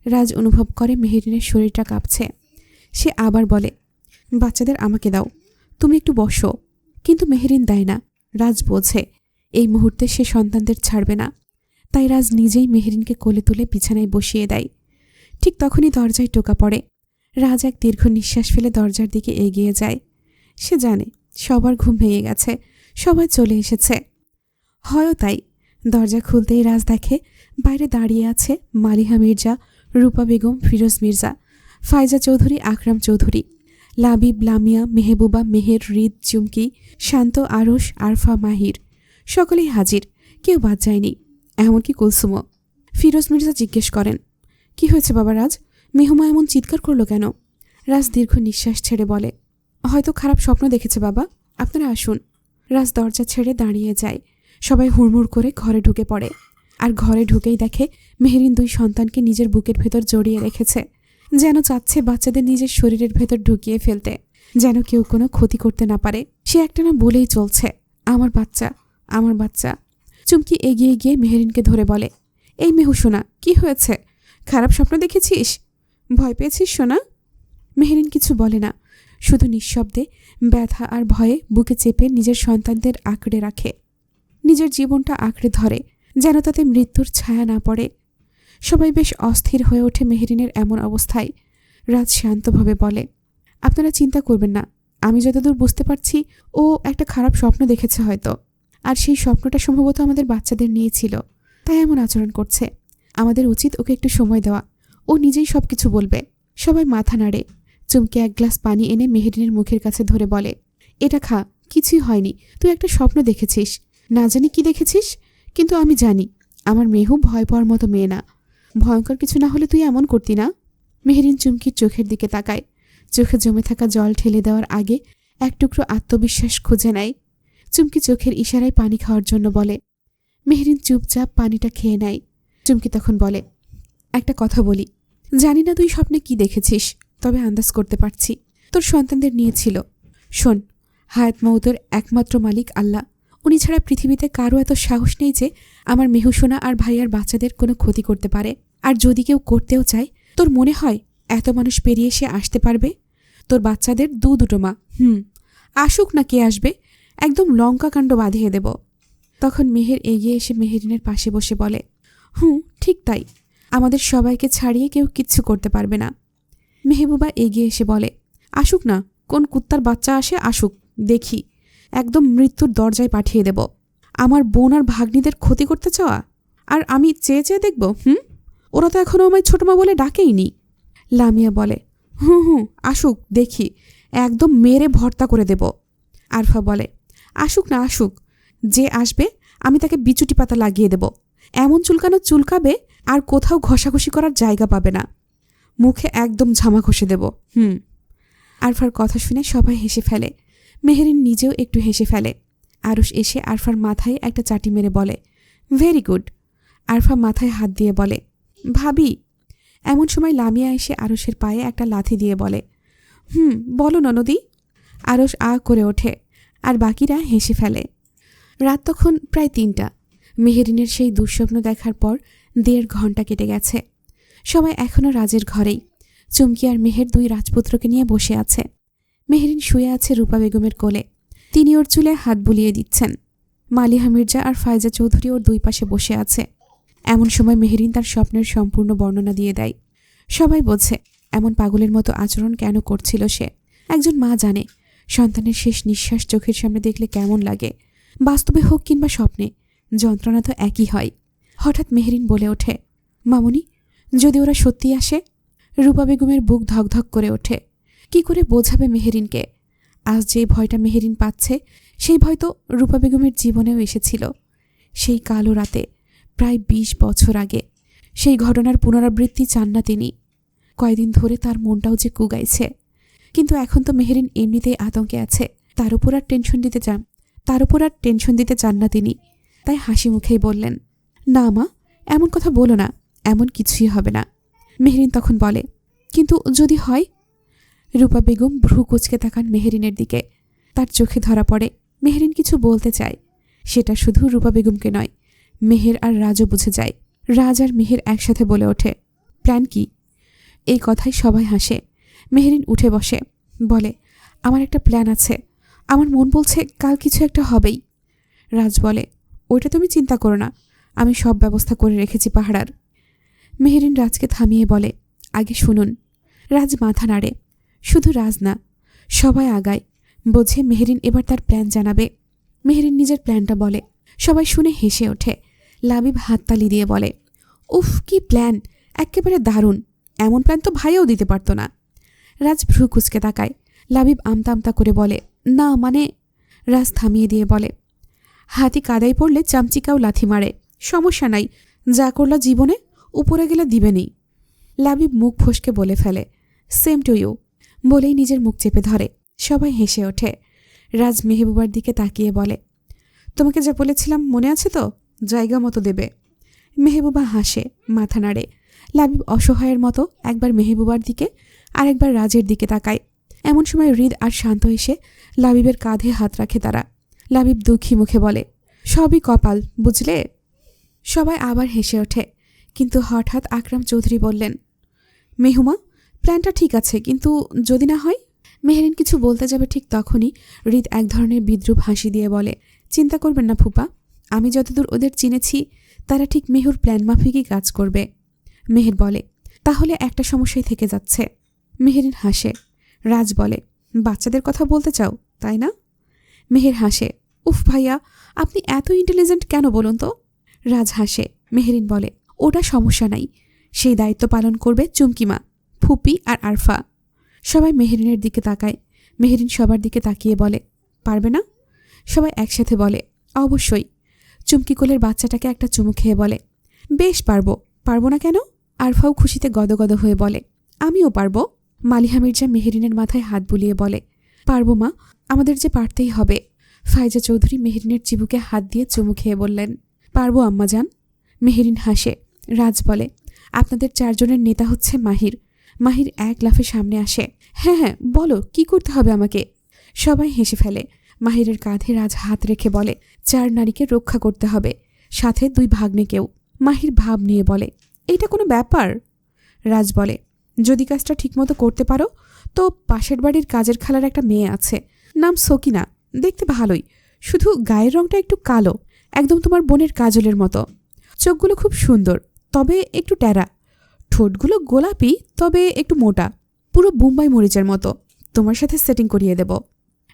S1: রাজ অনুভব করে মেহেরিনের শরীরটা কাঁপছে। সে আবার বলে, বাচ্চাদের আমাকে দাও, তুমি একটু বসো। কিন্তু মেহেরিন দেয় না। রাজ বোঝে এই মুহূর্তে সে সন্তানদের ছাড়বে না। তাই রাজ নিজেই মেহেরিনকে কোলে তুলে বিছানায় বসিয়ে দেয়। ঠিক তখনই দরজায় টোকা পড়ে। রাজ এক দীর্ঘ নিঃশ্বাস ফেলে দরজার দিকে এগিয়ে যায়। সে জানে সবার ঘুম ভেঙে গেছে, সবাই চলে এসেছে। হয়ও তাই। দরজা খুলতেই রাজ দেখে বাইরে দাঁড়িয়ে আছে মালিহা মির্জা, রূপা বেগম, ফিরোজ মির্জা, ফায়জা চৌধুরী, আকরাম চৌধুরী, লাবিব, লামিয়া, মেহবুবা, মেহের, রিদ, চুমকি, শান্ত, আরশ, আরফা, মাহির। সকলেই হাজির, কেউ বাদ যায়নি, এমনকি কুলসুমও। ফিরোজ মির্জা জিজ্ঞেস করেন, কি হয়েছে বাবা রাজ? মেহমা এমন চিৎকার করলো কেন? রাজ দীর্ঘ নিঃশ্বাস ছেড়ে বলে, হয়তো খারাপ স্বপ্ন দেখেছে বাবা, আপনারা আসুন। রাজ দরজা ছেড়ে দাঁড়িয়ে যায়। সবাই হুড়মুড় করে ঘরে ঢুকে পড়ে। আর ঘরে ঢুকেই দেখে মেহেরিন 2 সন্তানকে নিজের বুকের ভেতর জড়িয়ে রেখেছে, যেন চাচ্ছে বাচ্চাদের নিজের শরীরের ভেতর ঢুকিয়ে ফেলতে, যেন কেউ কোনো ক্ষতি করতে না পারে। সে একটানা বলেই চলছে, আমার বাচ্চা, আমার বাচ্চা। চুমকি এগিয়ে গিয়ে মেহেরিনকে ধরে বলে, এই মেহু সোনা, কি হয়েছে? খারাপ স্বপ্ন দেখেছিস? ভয় পেয়েছিস সোনা? মেহেরিন কিছু বলে না, শুধু নিঃশব্দে ব্যথা আর ভয়ে বুকে চেপে নিজের সন্তানদের আঁকড়ে রাখে, নিজের জীবনটা আঁকড়ে ধরে, যেন তাতে মৃত্যুর ছায়া না পড়ে। সবাই বেশ অস্থির হয়ে ওঠে মেহেরিনের এমন অবস্থায়। রাজ শান্তভাবে বলে, আপনারা চিন্তা করবেন না, আমি যতদূর বুঝতে পারছি ও একটা খারাপ স্বপ্ন দেখেছে হয়তো, আর সেই স্বপ্নটা সম্ভবত আমাদের বাচ্চাদের নিয়েছিল, তাই এমন আচরণ করছে। আমাদের উচিত ওকে একটু সময় দেওয়া, ও নিজেই সব কিছু বলবে। সবাই মাথা নাড়ে। চুমকি এক গ্লাস পানি এনে মেহেরিনের মুখের কাছে ধরে বলে, এটা খা, কিছুই হয়নি, তুই একটা স্বপ্ন দেখেছিস। না জানি কি দেখেছিস, কিন্তু আমি জানি আমার মেহু ভয় পাওয়ার মতো মেয়ে না। ভয়ঙ্কর কিছু না হলে তুই এমন করতি না। মেহেরিন চুমকির চোখের দিকে তাকায়। চোখে জমে থাকা জল ঠেলে দেওয়ার আগে এক টুকরো আত্মবিশ্বাস খুঁজে নেয়। চুমকি চোখের ইশারায় পানি খাওয়ার জন্য বলে। মেহেরিন চুপচাপ পানিটা খেয়ে নেয়। চুমকি তখন বলে, একটা কথা বলি, জানি না তুই স্বপ্নে কি দেখেছিস, তবে আন্দাজ করতে পারছি তোর সন্তানদের নিয়েছিল। শোন, হায়াত মৌতের একমাত্র মালিক আল্লাহ, উনি ছাড়া পৃথিবীতে কারো এত সাহস নেই যে আমার মেহুসোনা আর ভাইয়ার বাচ্চাদের কোনো ক্ষতি করতে পারে। আর যদি কেউ করতেও চায়, তোর মনে হয় এত মানুষ পেরিয়ে সে আসতে পারবে? তোর বাচ্চাদের দুটো মা, আসুক না কে আসবে, একদম লঙ্কা কাণ্ড বাঁধিয়ে দেব। তখন মেহের এগিয়ে এসে মেহেরিনের পাশে বসে বলে, ঠিক তাই, আমাদের সবাইকে ছাড়িয়ে কেউ কিচ্ছু করতে পারবে না। মেহবুবা এগিয়ে এসে বলে, আসুক না, কোন কুত্তার বাচ্চা আসে আসুক, দেখি, একদম মৃত্যুর দরজায় পাঠিয়ে দেব। আমার বোন আর ভাগ্নিদের ক্ষতি করতে চাওয়া, আর আমি চেয়ে চেয়ে দেখব? ওরা তো এখনও আমায় ছোটমা বলে ডাকেইনি। লামিয়া বলে, আসুক, দেখি, একদম মেরে ভর্তা করে দেব। আরফা বলে, আসুক না আসুক, যে আসবে আমি তাকে বিচুটি পাতা লাগিয়ে দেব, এমন চুলকানো চুলকাবে আর কোথাও ঘষাঘষি করার জায়গা পাবে না, মুখে একদম ঝামা ঘষে দেব। আরফার কথা শুনে সবাই হেসে ফেলে। মেহেরিন নিজেও একটু হেসে ফেলে। আরশ এসে আরফার মাথায় একটা চাটি মেরে বলে, ভেরি গুড। আরফা মাথায় হাত দিয়ে বলে, ভাবি। এমন সময় লামিয়া এসে আরশের পায়ে একটা লাথি দিয়ে বলে, বলো ননদি। আরশ আ করে ওঠে, আর বাকিরা হেসে ফেলে। রাত তখন প্রায় 3টা। মেহেরিনের সেই দুঃস্বপ্ন দেখার পর 1.5 ঘন্টা কেটে গেছে। সবাই এখনও রাজের ঘরেই। চুমকি আর মেহের 2 রাজপুত্রকে নিয়ে বসে আছে। মেহেরিন শুয়ে আছে রূপা বেগমের কোলে। তিনি ওর চুলে হাত বুলিয়ে দিচ্ছেন। মালিহা মির্জা আর ফায়জা চৌধুরী ওর 2 পাশে বসে আছে। এমন সময় মেহেরিন তার স্বপ্নের সম্পূর্ণ বর্ণনা দিয়ে দেয়। সবাই বোঝে এমন পাগলের মতো আচরণ কেন করছিল সে। একজন মা জানে সন্তানের শেষ নিঃশ্বাস চোখের সামনে দেখলে কেমন লাগে, বাস্তবে হোক কিংবা স্বপ্নে, যন্ত্রণা তো একই হয়। হঠাৎ মেহেরিন বলে ওঠে, মামুনি, যদি ওরা সত্যি আসে? রূপা বেগমের বুক ধকধক করে ওঠে। কি করে বোঝাবে মেহেরিনকে? আজ যে ভয়টা মেহেরিন পাচ্ছে, সেই ভয় তো রূপা বেগমের জীবনেও এসেছিল। সেই কালো রাতে, প্রায় 20 বছর আগে। সেই ঘটনার পুনরাবৃত্তি চান না তিনি। কয়দিন ধরে তার মনটাও যে কুগাইছে। কিন্তু এখন তো মেহেরিন এমনিতেই আতঙ্কে আছে, তার উপর আর টেনশন দিতে চান তার উপর আর টেনশন দিতে চান না তিনি, তাই হাসি মুখেই বললেন, না মা, এমন কথা বলো না, এমন কিছুই হবে না। মেহরিন তখন বলে, কিন্তু যদি হয়? রূপা বেগম ভ্রু কুঁচকে তাকান মেহরিনের দিকে। তার চোখে ধরা পড়ে মেহরিন কিছু বলতে চায়। সেটা শুধু রূপা বেগমকে নয়, মেহের আর রাজও বুঝে যায়। রাজ আর মেহের একসাথে বলে ওঠে, প্ল্যান কি? এই কথায় সবাই হাসে। মেহরিন উঠে বসে, বলে, আমার একটা প্ল্যান আছে। আমার মন বলছে কাল কিছু একটা হবেই। রাজ বলে, ওইটা তুমি চিন্তা করো না, আমি সব ব্যবস্থা করে রেখেছি পাহারার। মেহরিন রাজকে থামিয়ে বলে, আগে শুনুন। রাজ মাথা নাড়ে। শুধু রাজ না, সবাই আগায়, বোঝে মেহরিন এবার তার প্ল্যান জানাবে। মেহরিন নিজের প্ল্যানটা বলে। সবাই শুনে হেসে ওঠে। লাবিব হাততালি দিয়ে বলে, উফ, কি প্ল্যান, একেবারে দারুণ। এমন প্ল্যান তো ভাইও দিতে পারত না। রাজ ভ্রু কুঁচকে তাকায়। লাবিব আমতা আমতা করে বলে, না মানে। রাজ থামিয়ে দিয়ে বলে, হাতি কাদায় পড়লে চামচিকাও লাথি মারে, সমস্যা নাই, যা করলা জীবনে উপরে গেলে দিবেনি। লাবিব মুখ ফসকে বলে ফেলে, সেম টু ইউ, বলেই নিজের মুখ চেপে ধরে। সবাই হেসে ওঠে। রাজ মেহবুবার দিকে তাকিয়ে বলে, তোমাকে যা বলেছিলাম মনে আছে তো? জায়গা মতো দেবে। মেহবুবা হাসে, মাথা নাড়ে। লাবিব অসহায়ের মতো একবার মেহবুবার দিকে আর একবার রাজের দিকে তাকায়। এমন সময় হৃদ আর শান্ত এসে লাবিবের কাঁধে হাত রাখে তারা। লাবিব দুঃখী মুখে বলে, সবই কপাল, বুঝলে? সবাই আবার হেসে ওঠে। কিন্তু হঠাৎ আকরাম চৌধুরী বললেন, মেহুমা, প্ল্যানটা ঠিক আছে, কিন্তু যদি না হয়? মেহরিন কিছু বলতে যাবে ঠিক তখনই হৃদ এক ধরনের বিদ্রূপ হাসি দিয়ে বলে, চিন্তা করবেন না ফুপা, আমি যতদূর ওদের চিনেছি তারা ঠিক মেহুর প্ল্যান মাফিকই কাজ করবে। মেহের বলে, তাহলে একটা সমস্যাই থেকে যাচ্ছে। মেহরিন হাসে। রাজ বলে, বাচ্চাদের কথা বলতে চাও, তাই না? মেহের হাসে, উফ ভাইয়া, আপনি এত ইন্টেলিজেন্ট কেন বলুন তো? রাজ হাসে। মেহরিন বলে, ওটা সমস্যা নাই, সেই দায়িত্ব পালন করবে চুমকিমা, ফুপি আর আরফা। সবাই মেহরিনের দিকে তাকায়। মেহরিন সবার দিকে তাকিয়ে বলে, পারবে না? সবাই একসাথে বলে, অবশ্যই। চুমকি কোলের বাচ্চাটাকে একটা চুমু খেয়ে বলে, বেশ পারবো, পারবো না কেন? আরফাও খুশিতে গদগদ হয়ে বলে, আমিও পারবো। মালিহা মির্জা মেহরিনের মাথায় হাত বুলিয়ে বলে, পারবো মা, আমাদের যে পারতেই হবে। ফাইজা চৌধুরী মেহরিনের চিবুকে হাত দিয়ে চুমু খেয়ে বললেন, পারবো আম্মাজান। মেহরিন হাসে। রাজ বলে, আপনাদের চারজনের নেতা হচ্ছে মাহির। মাহির এক লাফে সামনে আসে, হ্যাঁ হ্যাঁ বলো, কি করতে হবে আমাকে? সবাই হেসে ফেলে। মাহিরের কাঁধে রাজ হাত রেখে বলে, 4 নারীকে রক্ষা করতে হবে, সাথে 2 ভাগ্নেকেও। মাহির ভাব নিয়ে বলে, এটা কোনো ব্যাপার? রাজ বলে, যদি কাজটা ঠিকমতো করতে পারো তো পাশের বাড়ির কাজের খালার একটা মেয়ে আছে, নাম সকিনা, দেখতে ভালোই, শুধু গায়ের রংটা একটু কালো, একদম তোমার বোনের কাজলের মতো। চোখগুলো খুব সুন্দর, তবে একটু ট্যারা। ঠোঁটগুলো গোলাপি, তবে একটু মোটা, পুরো বোম্বাই মরিচের মতো। তোমার সাথে সেটিং করিয়ে দেব।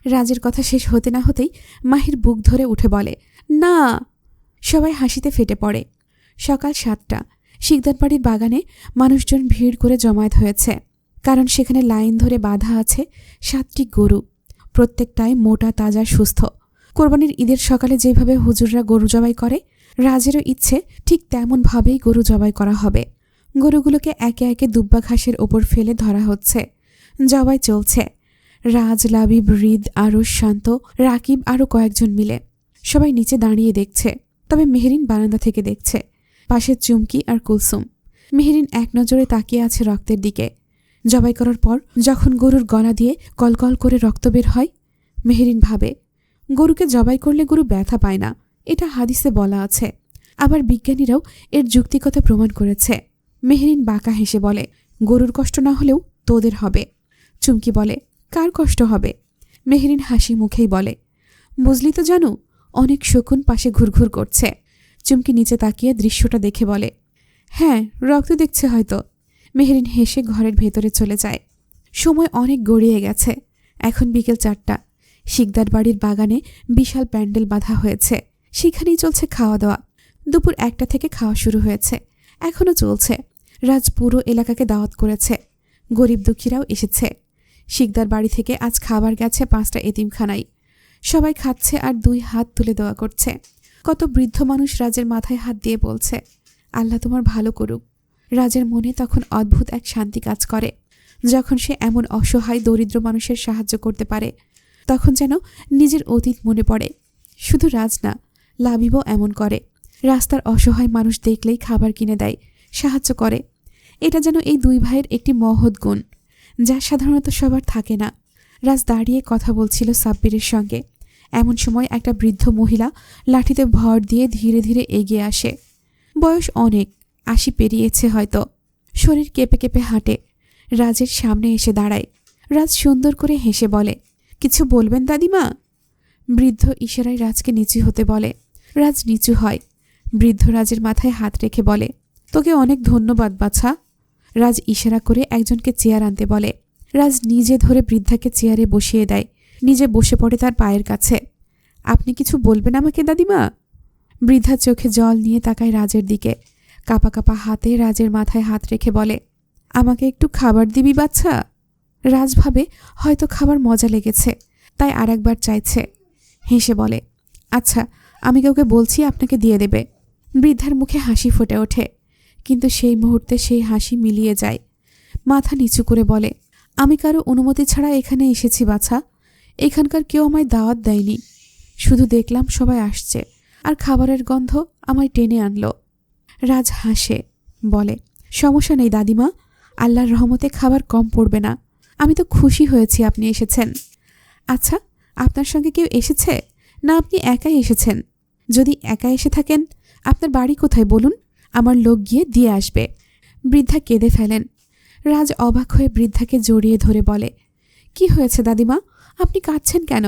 S1: রাজের কথা শেষ হতে না হতেই মাহির বুক ধরে উঠে বলে, না। সবাই হাসিতে ফেটে পড়ে। সকাল 7টা। শিকদার বাড়ির বাগানে মানুষজন ভিড় করে জমায়েত হয়েছে, কারণ সেখানে লাইন ধরে বাঁধা আছে 7টি গরু। প্রত্যেকটাই মোটা, তাজা, সুস্থ। কোরবানির ঈদের সকালে যেভাবে হুজুররা গরু জবাই করে, রাজেরও ইচ্ছে ঠিক তেমনভাবেই গরু জবাই করা হবে। গরুগুলোকে একে একে দুব্বা ঘাসের ওপর ফেলে ধরা হচ্ছে। জবাই চলছে। রাজ, লাবিব, হৃদ, আরশ, শান্ত, রাকিব আরও কয়েকজন মিলে। সবাই নিচে দাঁড়িয়ে দেখছে, তবে মেহরিন বারান্দা থেকে দেখছে। পাশে চুমকি আর কুলসুম। মেহরিন এক নজরে তাকিয়ে আছে রক্তের দিকে। জবাই করার পর যখন গরুর গলা দিয়ে কলকল করে রক্ত বের হয়, মেহরিন ভাবে, গরুকে জবাই করলে গরু ব্যথা পায় না, এটা হাদিসে বলা আছে। আবার বিজ্ঞানীরাও এর যুক্তিকতা প্রমাণ করেছে। মেহরিন বাঁকা হেসে বলে, গরুর কষ্ট না হলেও তোদের হবে। চুমকি বলে, কার কষ্ট হবে? মেহরিন হাসি মুখেই বলে, বুঝলি তো জানু, অনেক শকুন পাশে ঘুরঘুর করছে। চুমকি নিচে তাকিয়ে দৃশ্যটা দেখে বলে, হ্যাঁ, রক্ত দেখছে হয়তো। মেহরিন হেসে ঘরের ভেতরে চলে যায়। সময় অনেক গড়িয়ে গেছে। এখন বিকেল 4টা। শিকদার বাড়ির বাগানে বিশাল প্যান্ডেল বাঁধা হয়েছে, সেখানেই চলছে খাওয়া দাওয়া। দুপুর 1টা থেকে খাওয়া শুরু হয়েছে, এখনও চলছে। রাজ পুরো এলাকাকে দাওয়াত করেছে, গরিব দুঃখীরাও এসেছে। শিকদার বাড়ি থেকে আজ খাবার গেছে 5টা এতিমখানায়। সবাই খাচ্ছে আর 2 হাত তুলে দোয়া করছে। কত বৃদ্ধ মানুষ রাজের মাথায় হাত দিয়ে বলছে, আল্লাহ তোমার ভালো করুক। রাজের মনে তখন অদ্ভুত এক শান্তি কাজ করে। যখন সে এমন অসহায় দরিদ্র মানুষের সাহায্য করতে পারে, তখন যেন নিজের অতীত মনে পড়ে। শুধু রাজ না, লাবিবও এমন করে। রাস্তার অসহায় মানুষ দেখলেই খাবার কিনে দেয়, সাহায্য করে। এটা যেন এই দুই ভাইয়ের একটি মহৎ গুণ, যা সাধারণত সবার থাকে না। রাজ দাঁড়িয়ে কথা বলছিল সাব্বিরের সঙ্গে। এমন সময় একটা বৃদ্ধ মহিলা লাঠিতে ভর দিয়ে ধীরে ধীরে এগিয়ে আসে। বয়স অনেক, ৮০ পেরিয়েছে হয়তো। শরীর কেঁপে কেঁপে হাঁটে। রাজের সামনে এসে দাঁড়ায়। রাজ সুন্দর করে হেসে বলে, কিছু বলবেন দাদিমা? বৃদ্ধ ইশারায় রাজকে নিচু হতে বলে। রাজ নিচু হয়। বৃদ্ধ রাজের মাথায় হাত রেখে বলে, তোকে অনেক ধন্যবাদ বাছা। রাজ ইশারা করে একজনকে চেয়ার আনতে বলে। রাজ নিজে ধরে বৃদ্ধাকে চেয়ারে বসিয়ে দেয়, নিজে বসে পড়ে তার পায়ের কাছে। আপনি কিছু বলবেন আমাকে দাদিমা? বৃদ্ধা চোখে জল নিয়ে তাকায় রাজের দিকে। কাপা কাপা হাতে রাজের মাথায় হাত রেখে বলে, আমাকে একটু খাবার দিবি বাচ্চা? রাজ ভাবে হয়তো খাবার মজা লেগেছে, তাই আরেকবার চাইছে। হেসে বলে, আচ্ছা, আমি কাউকে বলছি, আপনাকে দিয়ে দেবে। বৃদ্ধার মুখে হাসি ফুটে ওঠে, কিন্তু সেই মুহূর্তে সেই হাসি মিলিয়ে যায়। মাথা নিচু করে বলে, আমি কারো অনুমতি ছাড়া এখানে এসেছি বাছা। এখানকার কেউ আমায় দাওয়াত দেয়নি। শুধু দেখলাম সবাই আসছে, আর খাবারের গন্ধ আমায় টেনে আনলো। রাজ হাসে, বলে, সমস্যা নেই দাদিমা, আল্লাহর রহমতে খাবার কম পড়বে না। আমি তো খুশি হয়েছি আপনি এসেছেন। আচ্ছা, আপনার সঙ্গে কেউ এসেছে, না আপনি একাই এসেছেন? যদি একা এসে থাকেন, আপনার বাড়ি কোথায় বলুন, আমার লোক গিয়ে দিয়ে আসবে। বৃদ্ধা কেঁদে ফেলেন। রাজ অবাক হয়ে বৃদ্ধাকে জড়িয়ে ধরে বলে, কি হয়েছে দাদিমা, আপনি কাঁদছেন কেন?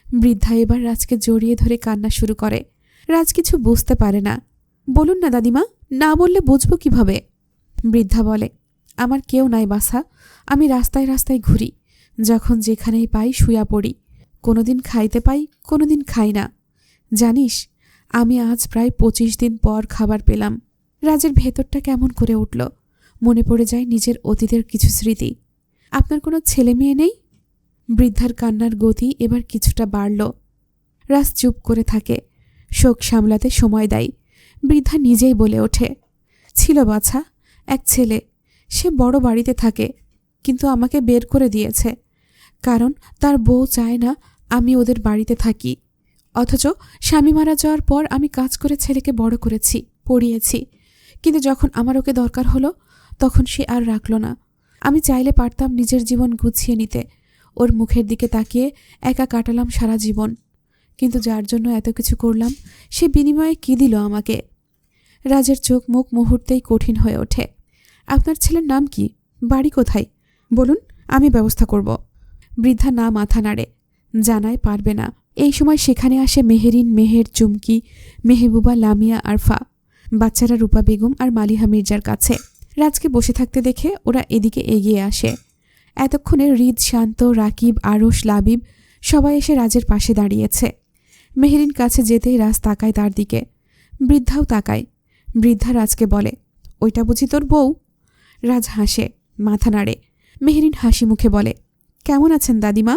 S1: বৃদ্ধা এবার রাজকে জড়িয়ে ধরে কান্না শুরু করে। রাজ কিছু বুঝতে পারে না। বলুন না দাদিমা, না বললে বুঝবো কিভাবে? বৃদ্ধা বলে, আমার কেউ নাই বাসা। আমি রাস্তায় রাস্তায় ঘুরি, যখন যেখানেই পাই শুয়া পড়ি। কোনোদিন খাইতে পাই, কোনোদিন খাই না। জানিস, আমি আজ প্রায় ২৫ দিন পর খাবার পেলাম। রাজের ভেতরটা কেমন করে উঠল। মনে পড়ে যায় নিজের অতীতের কিছু স্মৃতি। আপনার কোনো ছেলে মেয়ে নেই? বৃদ্ধার কান্নার গতি এবার কিছুটা বাড়ল। রাজ চুপ করে থাকে, শোক সামলাতে সময় দেয়। বৃদ্ধা নিজেই বলে ওঠে, ছিল বাছা, এক ছেলে। সে বড় বাড়িতে থাকে, কিন্তু আমাকে বের করে দিয়েছে, কারণ তার বউ চায় না আমি ওদের বাড়িতে থাকি। অথচ স্বামী মারা যাওয়ার পর আমি কাজ করে ছেলেকে বড় করেছি, পড়িয়েছি। কিন্তু যখন আমার ওকে দরকার হলো, তখন সে আর রাখল না। আমি চাইলে পারতাম নিজের জীবন গুছিয়ে নিতে। ওর মুখের দিকে তাকিয়ে একা কাটালাম সারা জীবন। কিন্তু যার জন্য এত কিছু করলাম, সে বিনিময়ে কি দিল আমাকে? রাজের চোখ মুখ মুহূর্তেই কঠিন হয়ে ওঠে। আপনার ছেলের নাম কি, বাড়ি কোথায় বলুন, আমি ব্যবস্থা করব। বৃদ্ধা না মাথা নাড়ে, জানায় পারবে না। এই সময় সেখানে আসে মেহেরিন, মেহের, চুমকি, মেহবুবা, লামিয়া, আরফা। বাচ্চারা রূপা বেগম আর মালিহা মির্জার কাছে। রাজকে বসে থাকতে দেখে ওরা এদিকে এগিয়ে আসে। এতক্ষণে রিদ, শান্ত, রাকিব, আরশ, লাবিব সবাই এসে রাজের পাশে দাঁড়িয়েছে। মেহেরিন কাছে যেতেই রাজ তাকায় তার দিকে। বৃদ্ধাও তাকায়। বৃদ্ধা রাজকে বলে, ওইটা বুঝি তোর বউ? রাজ হাসে, মাথা নাড়ে। মেহেরিন হাসি মুখে বলে, কেমন আছেন দাদিমা?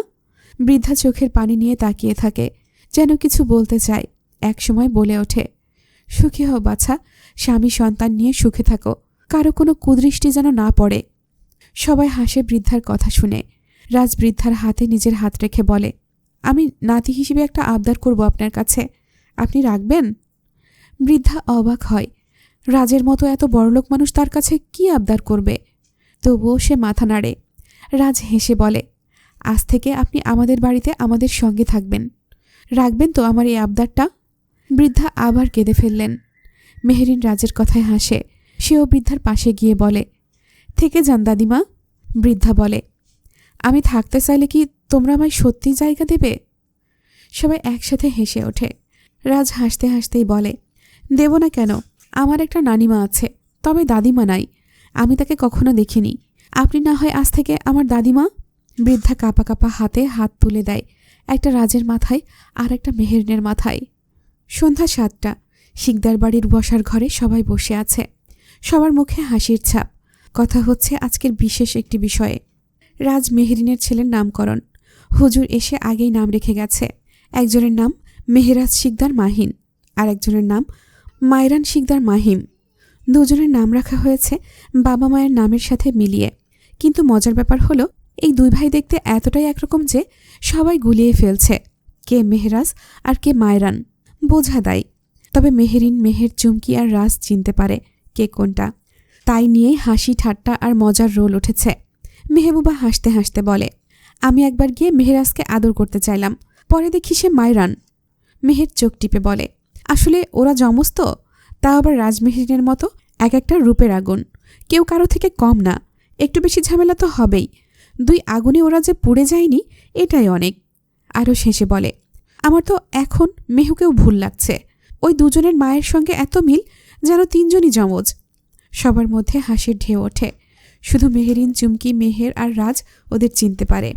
S1: বৃদ্ধা চোখের পানি নিয়ে তাকিয়ে থাকে, যেন কিছু বলতে চায়। একসময় বলে ওঠে, সুখী হও বাছা, স্বামী সন্তান নিয়ে সুখে থাকো, কারো কোনো কুদৃষ্টি যেন না পড়ে। সবাই হাসে বৃদ্ধার কথা শুনে। রাজ বৃদ্ধার হাতে নিজের হাত রেখে বলে, আমি নাতি হিসেবে একটা আবদার করব আপনার কাছে, আপনি রাখবেন? বৃদ্ধা অবাক হয়। রাজের মতো এত বড়লোক মানুষ তার কাছে কি আবদার করবে? তবুও সে মাথা নাড়ে। রাজ হেসে বলে, আজ থেকে আপনি আমাদের বাড়িতে আমাদের সঙ্গে থাকবেন। রাখবেন তো আমার এই আবদারটা? বৃদ্ধা আবার কেঁদে ফেললেন। মেহেরিন রাজের কথায় হাসে। সেও বৃদ্ধার পাশে গিয়ে বলে, থেকে যান দাদিমা। বৃদ্ধা বলে, আমি থাকতে চাইলে কি তোমরা আমায় সত্যি জায়গা দেবে? সবাই একসাথে হেসে ওঠে। রাজ হাসতে হাসতেই বলে, দেব না কেন? আমার একটা নানিমা আছে, তবে দাদিমা নাই। আমি তাকে কখনো দেখিনি। আপনি না হয় আজ থেকে আমার দাদিমা। বৃদ্ধা কাপা কাপা হাতে হাত তুলে দেয়, একটা রাজের মাথায় আর একটা মেহেরিনের মাথায়। সন্ধ্যা ৭টা। শিকদার বাড়ির বসার ঘরে সবাই বসে আছে। সবার মুখে হাসির ছাপ। কথা হচ্ছে আজকের বিশেষ একটি বিষয়ে, রাজ মেহেরিনের ছেলের নামকরণ। হুজুর এসে আগেই নাম রেখে গেছে। একজনের নাম মেহেরাজ শিকদার মাহিন, আর একজনের নাম মায়রান শিকদার মাহিম। দুজনের নাম রাখা হয়েছে বাবা মায়ের নামের সাথে মিলিয়ে। কিন্তু মজার ব্যাপার হলো, এই দুই ভাই দেখতে এতটাই একরকম যে সবাই গুলিয়ে ফেলছে। কে মেহরাজ আর কে মায়রান বোঝা দেয়। তবে মেহেরিন, মেহের, চুমকি আর রাজ চিনতে পারে কে কোনটা। তাই নিয়েই হাসি ঠাট্টা আর মজার রোল উঠেছে। মেহবুবা হাসতে হাসতে বলে, আমি একবার গিয়ে মেহরাজকে আদর করতে চাইলাম, পরে দেখি সে মায়রান। মেহের চোখ টিপে বলে, আসলে ওরা যমজ তো, তা আবার রাজমেহেরিনের মতো এক একটা রূপের আগুন, কেউ কারো থেকে কম না। একটু বেশি ঝামেলা তো হবেই, দুই আগুনে ওরা যে পুড়ে যায়নি এটাই অনেক। আরও শেষে বলে, আমার তো এখন মেহুকেও ভুল লাগছে, ওই দুজনের মায়ের সঙ্গে এত মিল, যেন তিনজনই যমজ। সবার মধ্যে হাসির ঢেউ ওঠে। শুধু মেহেরিন, চুমকি, মেহের আর রাজ ওদের চিনতে পারে।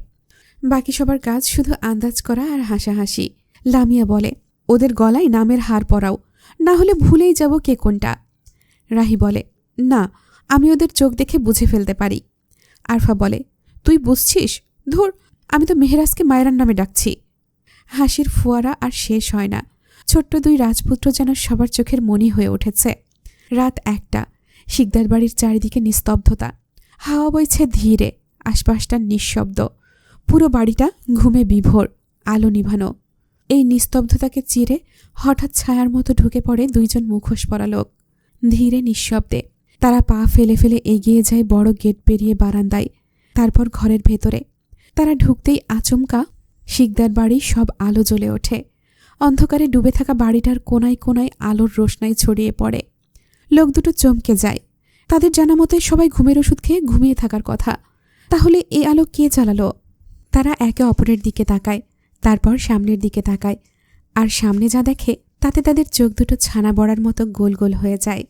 S1: বাকি সবার কাজ শুধু আন্দাজ করা আর হাসাহাসি। লামিয়া বলে, ওদের গলায় নামের হার পরাও, না হলে ভুলেই যাব কে কোনটা। রাহি বলে, না, আমি ওদের চোখ দেখে বুঝে ফেলতে পারি। আরফা বলে, তুই বুঝছিস? ধুর, আমি তো মেহরাজকে মায়রার নামে ডাকছি। হাসির ফোয়ারা আর শেষ হয় না। ছোট্ট দুই রাজপুত্র যেন সবার চোখের মণি হয়ে উঠেছে। রাত 1টা, শিকদার বাড়ির চারিদিকে নিস্তব্ধতা। হাওয়া বইছে ধীরে, আশপাশটা নিঃশব্দ। পুরো বাড়িটা ঘুমে বিভোর, আলো নিভানো। এই নিস্তব্ধতাকে চিরে হঠাৎ ছায়ার মতো ঢুকে পড়ে দুইজন মুখোশ পরা লোক। ধীরে নিঃশব্দে তারা পা ফেলে ফেলে এগিয়ে যায় বড় গেট পেরিয়ে বারান্দায়, তারপর ঘরের ভেতরে। তারা ঢুকতেই আচমকা শিকদার বাড়ির সব আলো জ্বলে ওঠে। অন্ধকারে ডুবে থাকা বাড়িটার কোনায় কোনায় আলোর রোশনাই ছড়িয়ে পড়ে। লোক দুটো চমকে যায়। তাদের জানা মতে সবাই ঘুমের ওষুধ খেয়ে ঘুমিয়ে থাকার কথা, তাহলে এই আলো কে জ্বালালো? তারা একে অপরের দিকে তাকায়, তারপর সামনের দিকে তাকায়, আর সামনে যা দেখে তাতে তাদের চোখ দুটো ছানা বড়ার মতো গোল গোল হয়ে যায়।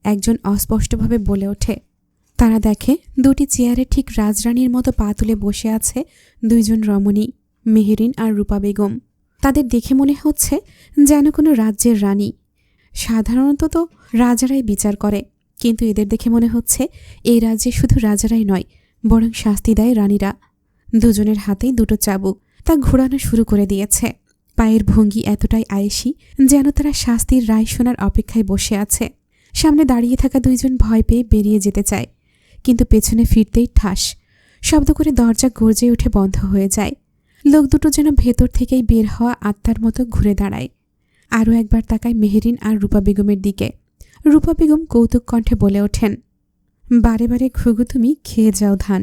S1: একজন অস্পষ্টভাবে বলে ওঠে, তারা দেখে দুটি চেয়ারে ঠিক রাজরানীর মতো পা তুলে বসে আছে দুইজন রমণী, মেহেরিন আর রূপা বেগম। তাদের দেখে মনে হচ্ছে যেন কোনো রাজ্যের রানী। সাধারণত তো রাজারাই বিচার করে, কিন্তু এদের দেখে মনে হচ্ছে এই রাজ্যে শুধু রাজারাই নয়, বরং শাস্তি দেয় রানীরা। দুজনের হাতেই দুটো চাবুক, তা ঘোরানো শুরু করে দিয়েছে। পায়ের ভঙ্গি এতটাই আয়েসি যেন তারা শাস্তির রায় শোনার অপেক্ষায় বসে আছে। সামনে দাঁড়িয়ে থাকা দুইজন ভয় পেয়ে বেরিয়ে যেতে চায়, কিন্তু পেছনে ফিরতেই ঠাস শব্দ করে দরজা গর্জে উঠে বন্ধ হয়ে যায়। লোক দুটো যেন ভেতর থেকেই বের হওয়া আত্মার মতো ঘুরে দাঁড়ায়। আরও একবার তাকায় মেহেরিন আর রূপা বেগমের দিকে। রূপা বেগম কৌতুক কণ্ঠে বলে ওঠেন, বারে বারে ঘুঘু তুমি খেয়ে যাও ধান,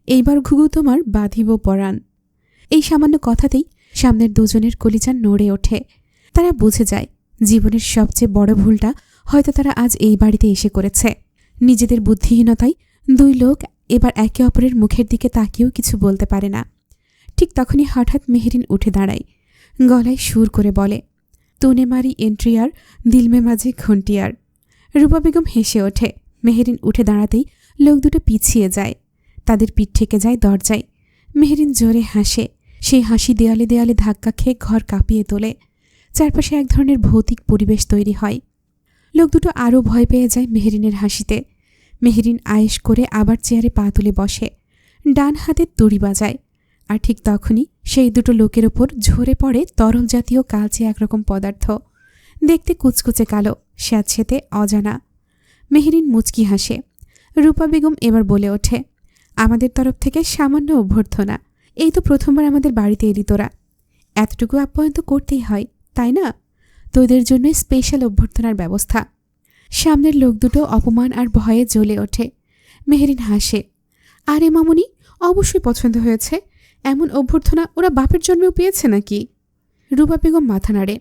S1: এইবার ঘুঘু তোমার বাঁধিব পরাণ। এই সামান্য কথাতেই সামনের দুজনের কলিজা নড়ে ওঠে। তারা বুঝে যায় জীবনের সবচেয়ে বড় ভুলটা হয়তো তারা আজ এই বাড়িতে এসে করেছে। নিজেদের বুদ্ধিহীনতায় দুই লোক এবার একে অপরের মুখের দিকে তাকিয়েও কিছু বলতে পারে না। ঠিক তখনই হঠাৎ মেহেরিন উঠে দাঁড়ায়, গলায় সুর করে বলে, তুনে মারি এন্ট্রিয়ার, দিলমে মাঝে ঘন্টিয়ার। রূপা বেগম হেসে ওঠে। মেহেরিন উঠে দাঁড়াতেই লোক দুটো পিছিয়ে যায়, তাদের পিঠ ঠেকে যায় দরজায়। মেহেরিন জোরে হাসে, সেই হাসি দেয়ালে দেয়ালে ধাক্কা খেয়ে ঘর কাঁপিয়ে তোলে। চারপাশে এক ধরনের ভৌতিক পরিবেশ তৈরি হয়। লোক দুটো আরও ভয় পেয়ে যায় মেহেরিনের হাসিতে। মেহেরিন আয়েশ করে আবার চেয়ারে পা তুলে বসে, ডান হাতে তুড়ি বাজায়। আর ঠিক তখনই সেই দুটো লোকের ওপর ঝরে পড়ে তরল জাতীয় কালচে একরকম পদার্থ, দেখতে কুচকুচে কালো, স্যাঁতসেঁতে অজানা। মেহেরিন মুচকি হাসে। রূপা বেগম এবার বলে ওঠে, আমাদের তরফ থেকে সামান্য অভ্যর্থনা। এই তো প্রথমবার আমাদের বাড়িতে এলি তোরা, এতটুকু আপ্যায়ন তো করতেই হয়, তাই না? তোদের জন্য স্পেশাল অভ্যর্থনার ব্যবস্থা। সামনের লোক দুটো অপমান আর ভয়ে জ্বলে ওঠে। মেহেরিন হাসে, আরে মামুনি, অবশ্যই পছন্দ হয়েছে। এমন অভ্যর্থনা ওরা বাপের জন্মেও পেয়েছে নাকি? রূপা বেগম মাথা নাড়ে,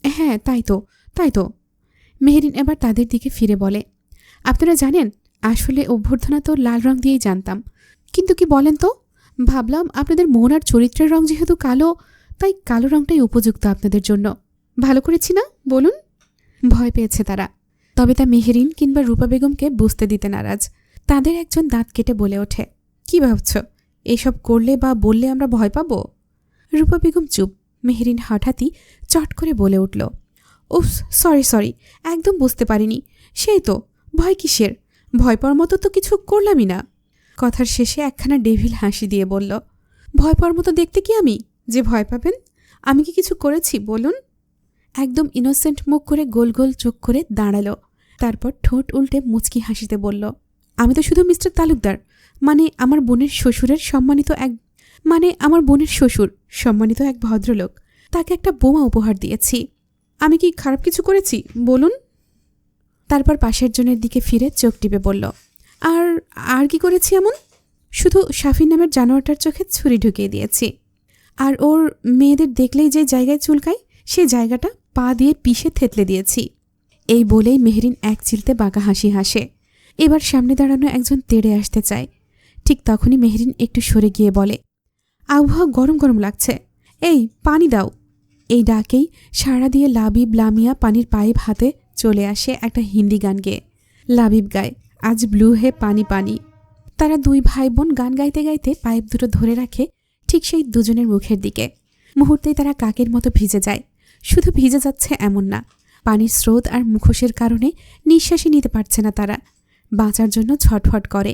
S1: হ্যাঁ তাই তো, তাই তো। মেহেরিন এবার তাদের দিকে ফিরে বলে, আপনারা জানেন আসলে অভ্যর্থনা তো লাল রং দিয়েই জানতাম, কিন্তু কি বলেন তো, ভাবলাম আপনাদের মন আর চরিত্রের রং যেহেতু কালো, তাই কালো রংটাই উপযুক্ত আপনাদের জন্য। ভালো করেছি না বলুন? ভয় পেয়েছে তারা, তবে তা মেহেরিন কিংবা রূপা বেগমকে বুঝতে দিতে নারাজ। তাদের একজন দাঁত কেটে বলে ওঠে, কি ভাবছ, এসব করলে বা বললে আমরা ভয় পাব? রূপা বেগম চুপ। মেহেরিন হঠাৎই চট করে বলে উঠল, উফ, সরি, একদম বুঝতে পারিনি। সেই তো, ভয় কিসের? ভয় পাওয়ার মতো তো কিছু করলামই না। কথার শেষে একখানা ডেভিল হাসি দিয়ে বলল, ভয় পাওয়ার মতো দেখতে কি আমি, যে ভয় পাবেন? আমি কি কিছু করেছি বলুন? একদম ইনোসেন্ট মুখ করে গোল গোল চোখ করে দাঁড়ালো, তারপর ঠোঁট উল্টে মুচকি হাসিতে বলল, আমি তো শুধু মিস্টার তালুকদার, মানে আমার বোনের শ্বশুর সম্মানিত এক ভদ্রলোক, তাকে একটা বোমা উপহার দিয়েছি। আমি কি খারাপ কিছু করেছি বলুন? তারপর পাশের জনের দিকে ফিরে চোখ টিপে বলল, আর আর কি করেছি এমন? শুধু শাফিন নামের জানোয়ারটার চোখে ছুরি ঢুকিয়ে দিয়েছি। আর ওর মেয়েদের দেখলেই যে জায়গায় চুলকায় সেই জায়গাটা পা দিয়ে পিষে থেতলে দিয়েছি। এই বলেই মেহরিন এক চিলতে বাঁকা হাসি হাসে। এবার সামনে দাঁড়ানো একজন তেড়ে আসতে চায়। ঠিক তখনই মেহরিন একটু সরে গিয়ে বলে, আবহাওয়া গরম গরম লাগছে, এই পানি দাও। এই ডাকেই সাড়া দিয়ে লাবিব লামিয়া পানির পাইপ হাতে চলে আসে একটা হিন্দি গান গেয়ে। লাবিব গায়, আজ ব্লু হে পানি পানি। তারা দুই ভাই বোন গান গাইতে গাইতে পাইপ দুটো ধরে রাখে ঠিক সেই দুজনের মুখের দিকে। মুহূর্তেই তারা কাকের মতো ভিজে যায়। শুধু ভিজে যাচ্ছে এমন না, পানির স্রোত আর মুখোশের কারণে নিঃশ্বাসই নিতে পারছে না তারা। বাঁচার জন্য ছটফট করে,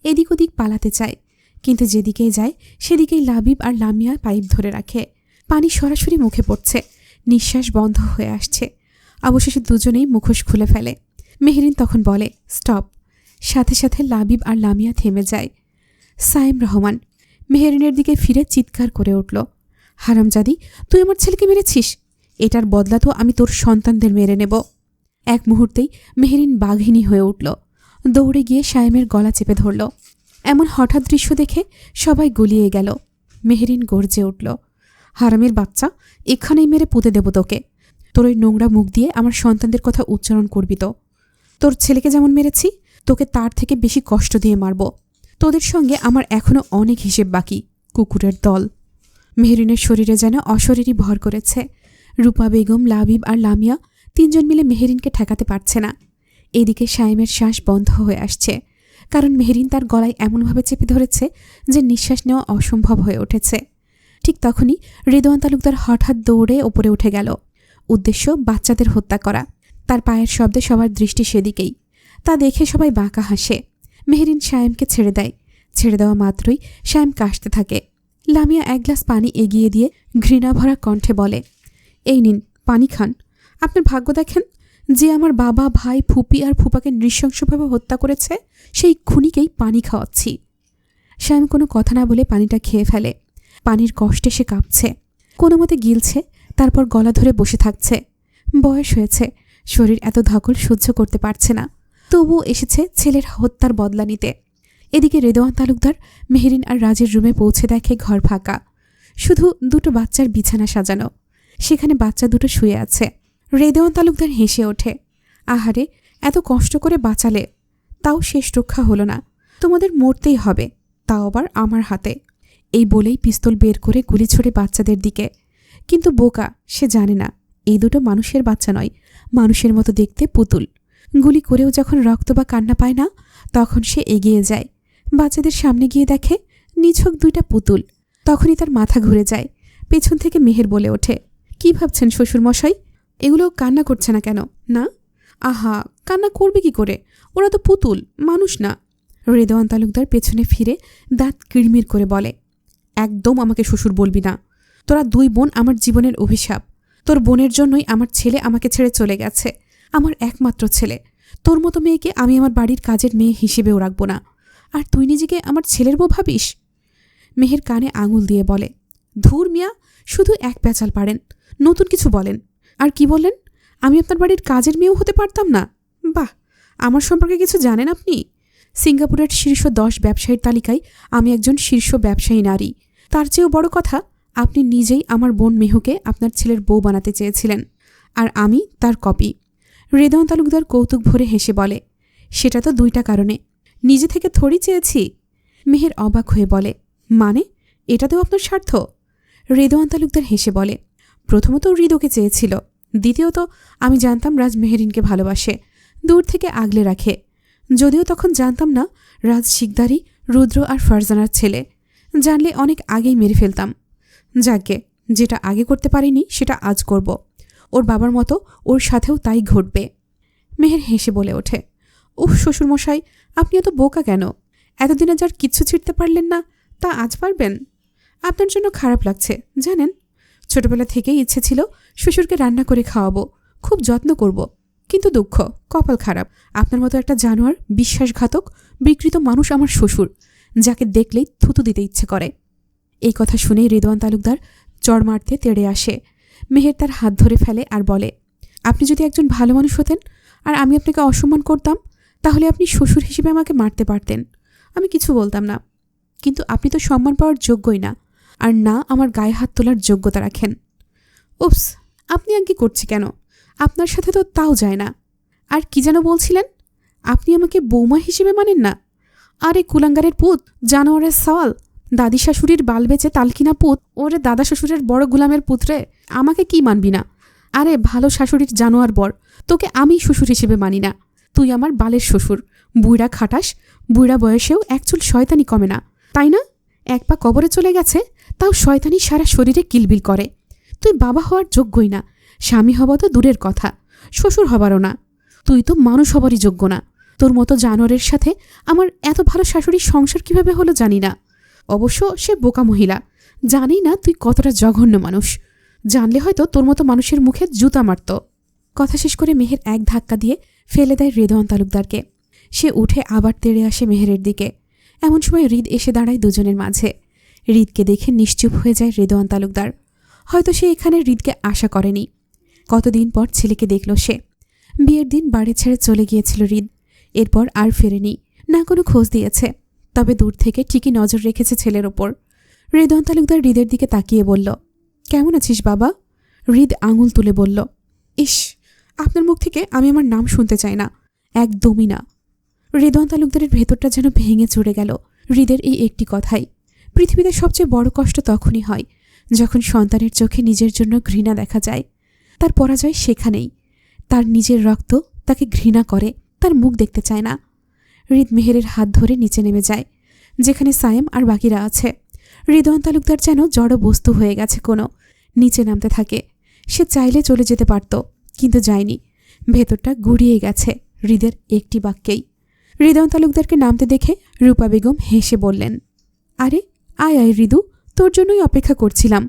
S1: এদিক ওদিক পালাতে চায়, কিন্তু যেদিকেই যায় সেদিকেই লাবিব আর লামিয়া পাইপ ধরে রাখে। পানি সরাসরি মুখে পড়ছে, নিঃশ্বাস বন্ধ হয়ে আসছে। অবশেষে দুজনেই মুখোশ খুলে ফেলে। মেহরিন তখন বলে, স্টপ। সাথে সাথে লাবিব আর লামিয়া থেমে যায়। সাইম রহমান মেহরিনের দিকে ফিরে চিৎকার করে উঠল, হারামজাদি, তুই আমার ছেলেকে মেরেছিস। এটার বদলা তো আমি তোর সন্তানদের মেরে নেব। এক মুহূর্তেই মেহরিন বাঘিনী হয়ে উঠল, দৌড়ে গিয়ে সায়েমের গলা চেপে ধরল। এমন হঠাৎ দৃশ্য দেখে সবাই গলিয়ে গেল। মেহরিন গর্জে উঠল, হারামের বাচ্চা, এখানেই মেরে পুঁতে দেব তোকে। তোর ওই নোংরা মুখ দিয়ে আমার সন্তানদের কথা উচ্চারণ করবি তো? তোর ছেলেকে যেমন মেরেছি, তোকে তার থেকে বেশি কষ্ট দিয়ে মারব। তোদের সঙ্গে আমার এখনও অনেক হিসেব বাকি, কুকুরের দল। মেহরিনের শরীরে যেন অশরীরই ভর করেছে। রূপা বেগম, লাবিব আর লামিয়া তিনজন মিলে মেহরিনকে ঠেকাতে পারছে না। এদিকে সায়েমের শ্বাস বন্ধ হয়ে আসছে, কারণ মেহরিন তার গলায় এমনভাবে চেপে ধরেছে যে নিঃশ্বাস নেওয়া অসম্ভব হয়ে উঠেছে। ঠিক তখনই রেদওয়ান তালুকদার হঠাৎ দৌড়ে ওপরে উঠে গেল। উদ্দেশ্য বাচ্চাদের হত্যা করা। তার পায়ের শব্দে সবার দৃষ্টি সেদিকেই। তা দেখে সবাই বাঁকা হাসে। মেহরিন সায়েমকে ছেড়ে দেয়। ছেড়ে দেওয়া মাত্রই সায়েম কাশতে থাকে। লামিয়া এক গ্লাস পানি এগিয়ে দিয়ে ঘৃণাভরা কণ্ঠে বলে, এই নিন, পানি খান। আপনার ভাগ্য দেখেন, যে আমার বাবা, ভাই, ফুপি আর ফুপাকে নৃশংসভাবে হত্যা করেছে সেই খুনিকেই পানি খাওয়াচ্ছি। সায়েম কোনো কথা না বলে পানিটা খেয়ে ফেলে। পানির কষ্টে সে কাঁপছে, কোনো মতে গিলছে, তারপর গলা ধরে বসে থাকছে। বয়স হয়েছে, শরীর এত ধকল সহ্য করতে পারছে না, তবুও এসেছে ছেলের হত্যার বদলা নিতে। এদিকে রেদওয়ান তালুকদার মেহরিন আর রাজের রুমে পৌঁছে দেখে ঘর ফাঁকা, শুধু দুটো বাচ্চার বিছানা সাজানো। সেখানে বাচ্চা দুটো শুয়ে আছে। রেদওয়ান তালুকদার হেসে ওঠে, আহারে, এত কষ্ট করে বাঁচালে, তাও শেষ রক্ষা হলো না। তোমাদের মরতেই হবে, তাও আবার আমার হাতে। এই বলেই পিস্তল বের করে গুলি ছোড়ে বাচ্চাদের দিকে। কিন্তু বোকা, সে জানে না এই দুটো মানুষের বাচ্চা নয়, মানুষের মতো দেখতে পুতুল। গুলি করেও যখন রক্ত বা কান্না পায় না, তখন সে এগিয়ে যায়। বাচ্চাদের সামনে গিয়ে দেখে নিছক দুইটা পুতুল। তখনই তার মাথা ঘুরে যায়। পেছন থেকে মেহের বলে ওঠে, কি ভাবছেন শ্বশুরমশাই? এগুলো কান্না করছে না কেন? না, আহা, কান্না করবে কি করে? ওরা তো পুতুল, মানুষ না। রেদওয়ান তালুকদার পেছনে ফিরে দাঁত কিড়মির করে বলে, একদম আমাকে শ্বশুর বলবি না। তোরা দুই বোন আমার জীবনের অভিশাপ। তোর বোনের জন্যই আমার ছেলে আমাকে ছেড়ে চলে গেছে, আমার একমাত্র ছেলে। তোর মতো মেয়েকে আমি আমার বাড়ির কাজের মেয়ে হিসেবেও রাখবো না। আর তুই নিজেকে আমার ছেলের বউ ভাবিস? মেহের কানে আঙুল দিয়ে বলে, ধুর মিয়া, শুধু এক প্যাচাল পারেন, নতুন কিছু বলেন। আর কি বললেন? আমি আপনার বাড়ির কাজের মেয়েও হতে পারতাম না? বাহ, আমার সম্পর্কে কিছু জানেন আপনি? সিঙ্গাপুরের শীর্ষ 10 ব্যবসায়ীর তালিকায় আমি একজন শীর্ষ ব্যবসায়ী নারী। তার চেয়েও বড় কথা, আপনি নিজেই আমার বোন মেহুকে আপনার ছেলের বউ বানাতে চেয়েছিলেন, আর আমি তার কপি। রেদওয়ান তালুকদার কৌতুক ভরে হেসে বলে, সেটা তো দুইটা কারণে, নিজে থেকে থোড়ি চেয়েছি। মেহের অবাক হয়ে বলে, মানে এটাতেও আপনার স্বার্থ? রেদওয়ান তালুকদার হেসে বলে, প্রথমত হৃদয়কে চেয়েছিল, দ্বিতীয়ত আমি জানতাম রাজ মেহেরিনকে ভালোবাসে, দূর থেকে আগলে রাখে। যদিও তখন জানতাম না রাজ শিকদারি, রুদ্র আর ফারজানার ছেলে। জানলে অনেক আগেই মেরে ফেলতাম। যাকে যেটা আগে করতে পারিনি সেটা আজ করব। ওর বাবার মতো ওর সাথেও তাই ঘটবে। মেহের হেসে বলে ওঠে, উহ শ্বশুরমশাই, আপনি এত বোকা কেন? এতদিনে যার কিচ্ছু ছিঁড়তে পারলেন না, তা আজ পারবেন? আপনার জন্য খারাপ লাগছে জানেন। ছোটবেলা থেকেই ইচ্ছে ছিল শ্বশুরকে রান্না করে খাওয়াবো, খুব যত্ন করব। কিন্তু দুঃখ, কপাল খারাপ, আপনার মতো একটা জানোয়ার, বিশ্বাসঘাতক, বিকৃত মানুষ আমার শ্বশুর, যাকে দেখলেই থুতু দিতে ইচ্ছে করে। এই কথা শুনেই রেদওয়ান তালুকদার চড় মারতে তেড়ে আসে। মেহের তার হাত ধরে ফেলে আর বলে, আপনি যদি একজন ভালো মানুষ হতেন আর আমি আপনাকে অসম্মান করতাম, তাহলে আপনি শ্বশুর হিসেবে আমাকে মারতে পারতেন, আমি কিছু বলতাম না। কিন্তু আপনি তো সম্মান পাওয়ার যোগ্যই না, আর না আমার গায়ে হাত তোলার যোগ্যতা রাখেন। উপস, আপনি আগে করছি কেন? আপনার সাথে তো তাও যায় না। আর কি যেন বলছিলেন, আপনি আমাকে বৌমা হিসেবে মানেন না? আরে কুলাঙ্গারের পুত, জানোয়ারের সওয়াল, দাদি শাশুড়ির বাল বেচে তালকিনা পুত, ওরে দাদা শ্বশুরের বড় গুলামের পুত্রে, আমাকে কি মানবি না? আরে ভালো শাশুড়ির জানোয়ার বর, তোকে আমি শ্বশুর হিসেবে মানি না। তুই আমার বালের শ্বশুর, বুইড়া খাটাস, বুইড়া বয়সেও একচুল শয়তানি কমে না, তাই না? এক পা কবরে চলে গেছে, তাও শয়তানি সারা শরীরে কিলবিল করে। তুই বাবা হওয়ার যোগ্যই না, স্বামী হওয়া তো দূরের কথা, শ্বশুর হবারও না। তুই তো মানুষ হবারই যোগ্য না। তোর মতো জানোয়ারের সাথে আমার এত ভালো শাশুড়ির সংসার কিভাবে হলো জানি না। অবশ্য সে বোকা মহিলা, জানি না তুই কতটা জঘন্য মানুষ। জানলে হয়তো তোর মতো মানুষের মুখে জুতা মারত। কথা শেষ করে মেহের এক ধাক্কা দিয়ে ফেলে দেয় রেদওয়ান তালুকদারকে। সে উঠে আবার তেড়ে আসে মেহেরের দিকে। এমন সময় হৃদ এসে দাঁড়ায় দুজনের মাঝে। হৃদকে দেখে নিশ্চুপ হয়ে যায় রেদওয়ান তালুকদার। হয়তো সে এখানে হৃদকে আশা করেনি। কতদিন পর ছেলেকে দেখল সে। বিয়ের দিন বাড়ি ছেড়ে চলে গিয়েছিল হৃদ, এরপর আর ফেরেনি, না কোনো খোঁজ দিয়েছে। তবে দূর থেকে ঠিকই নজর রেখেছে ছেলের ওপর। রেদওয়ান তালুকদার হৃদের দিকে তাকিয়ে বলল, কেমন আছিস বাবা? হৃদ আঙুল তুলে বলল, ইস, আপনার মুখ থেকে আমি আমার নাম শুনতে চাই না, একদমই না। রেদওয়ান তালুকদারের ভেতরটা যেন ভেঙে চড়ে গেল হৃদের এই একটি কথাই। পৃথিবীতে সবচেয়ে বড় কষ্ট তখনই হয় যখন সন্তানের চোখে নিজের জন্য ঘৃণা দেখা যায়। তার পরাজয় সেখানেই। তার নিজের রক্ত তাকে ঘৃণা করে, তার মুখ দেখতে চায় না। হৃদ মেহেরের হাত ধরে নিচে নেমে যায়, যেখানে সায়েম আর বাকিরা আছে। রেদওয়ান তালুকদার যেন জড় বস্তু হয়ে গেছে কোনো, নিচে নামতে থাকে। সে চাইলে চলে যেতে পারত, কিন্তু যায়নি। ভেতরটা গুড়িয়ে গেছে হৃদের একটি বাক্যেই। রেদওয়ান তালুকদারকে নামতে দেখে রূপা বেগম হেসে বললেন, আরে আয় আয় হৃদু, তোর জন্যই অপেক্ষা করছিলাম।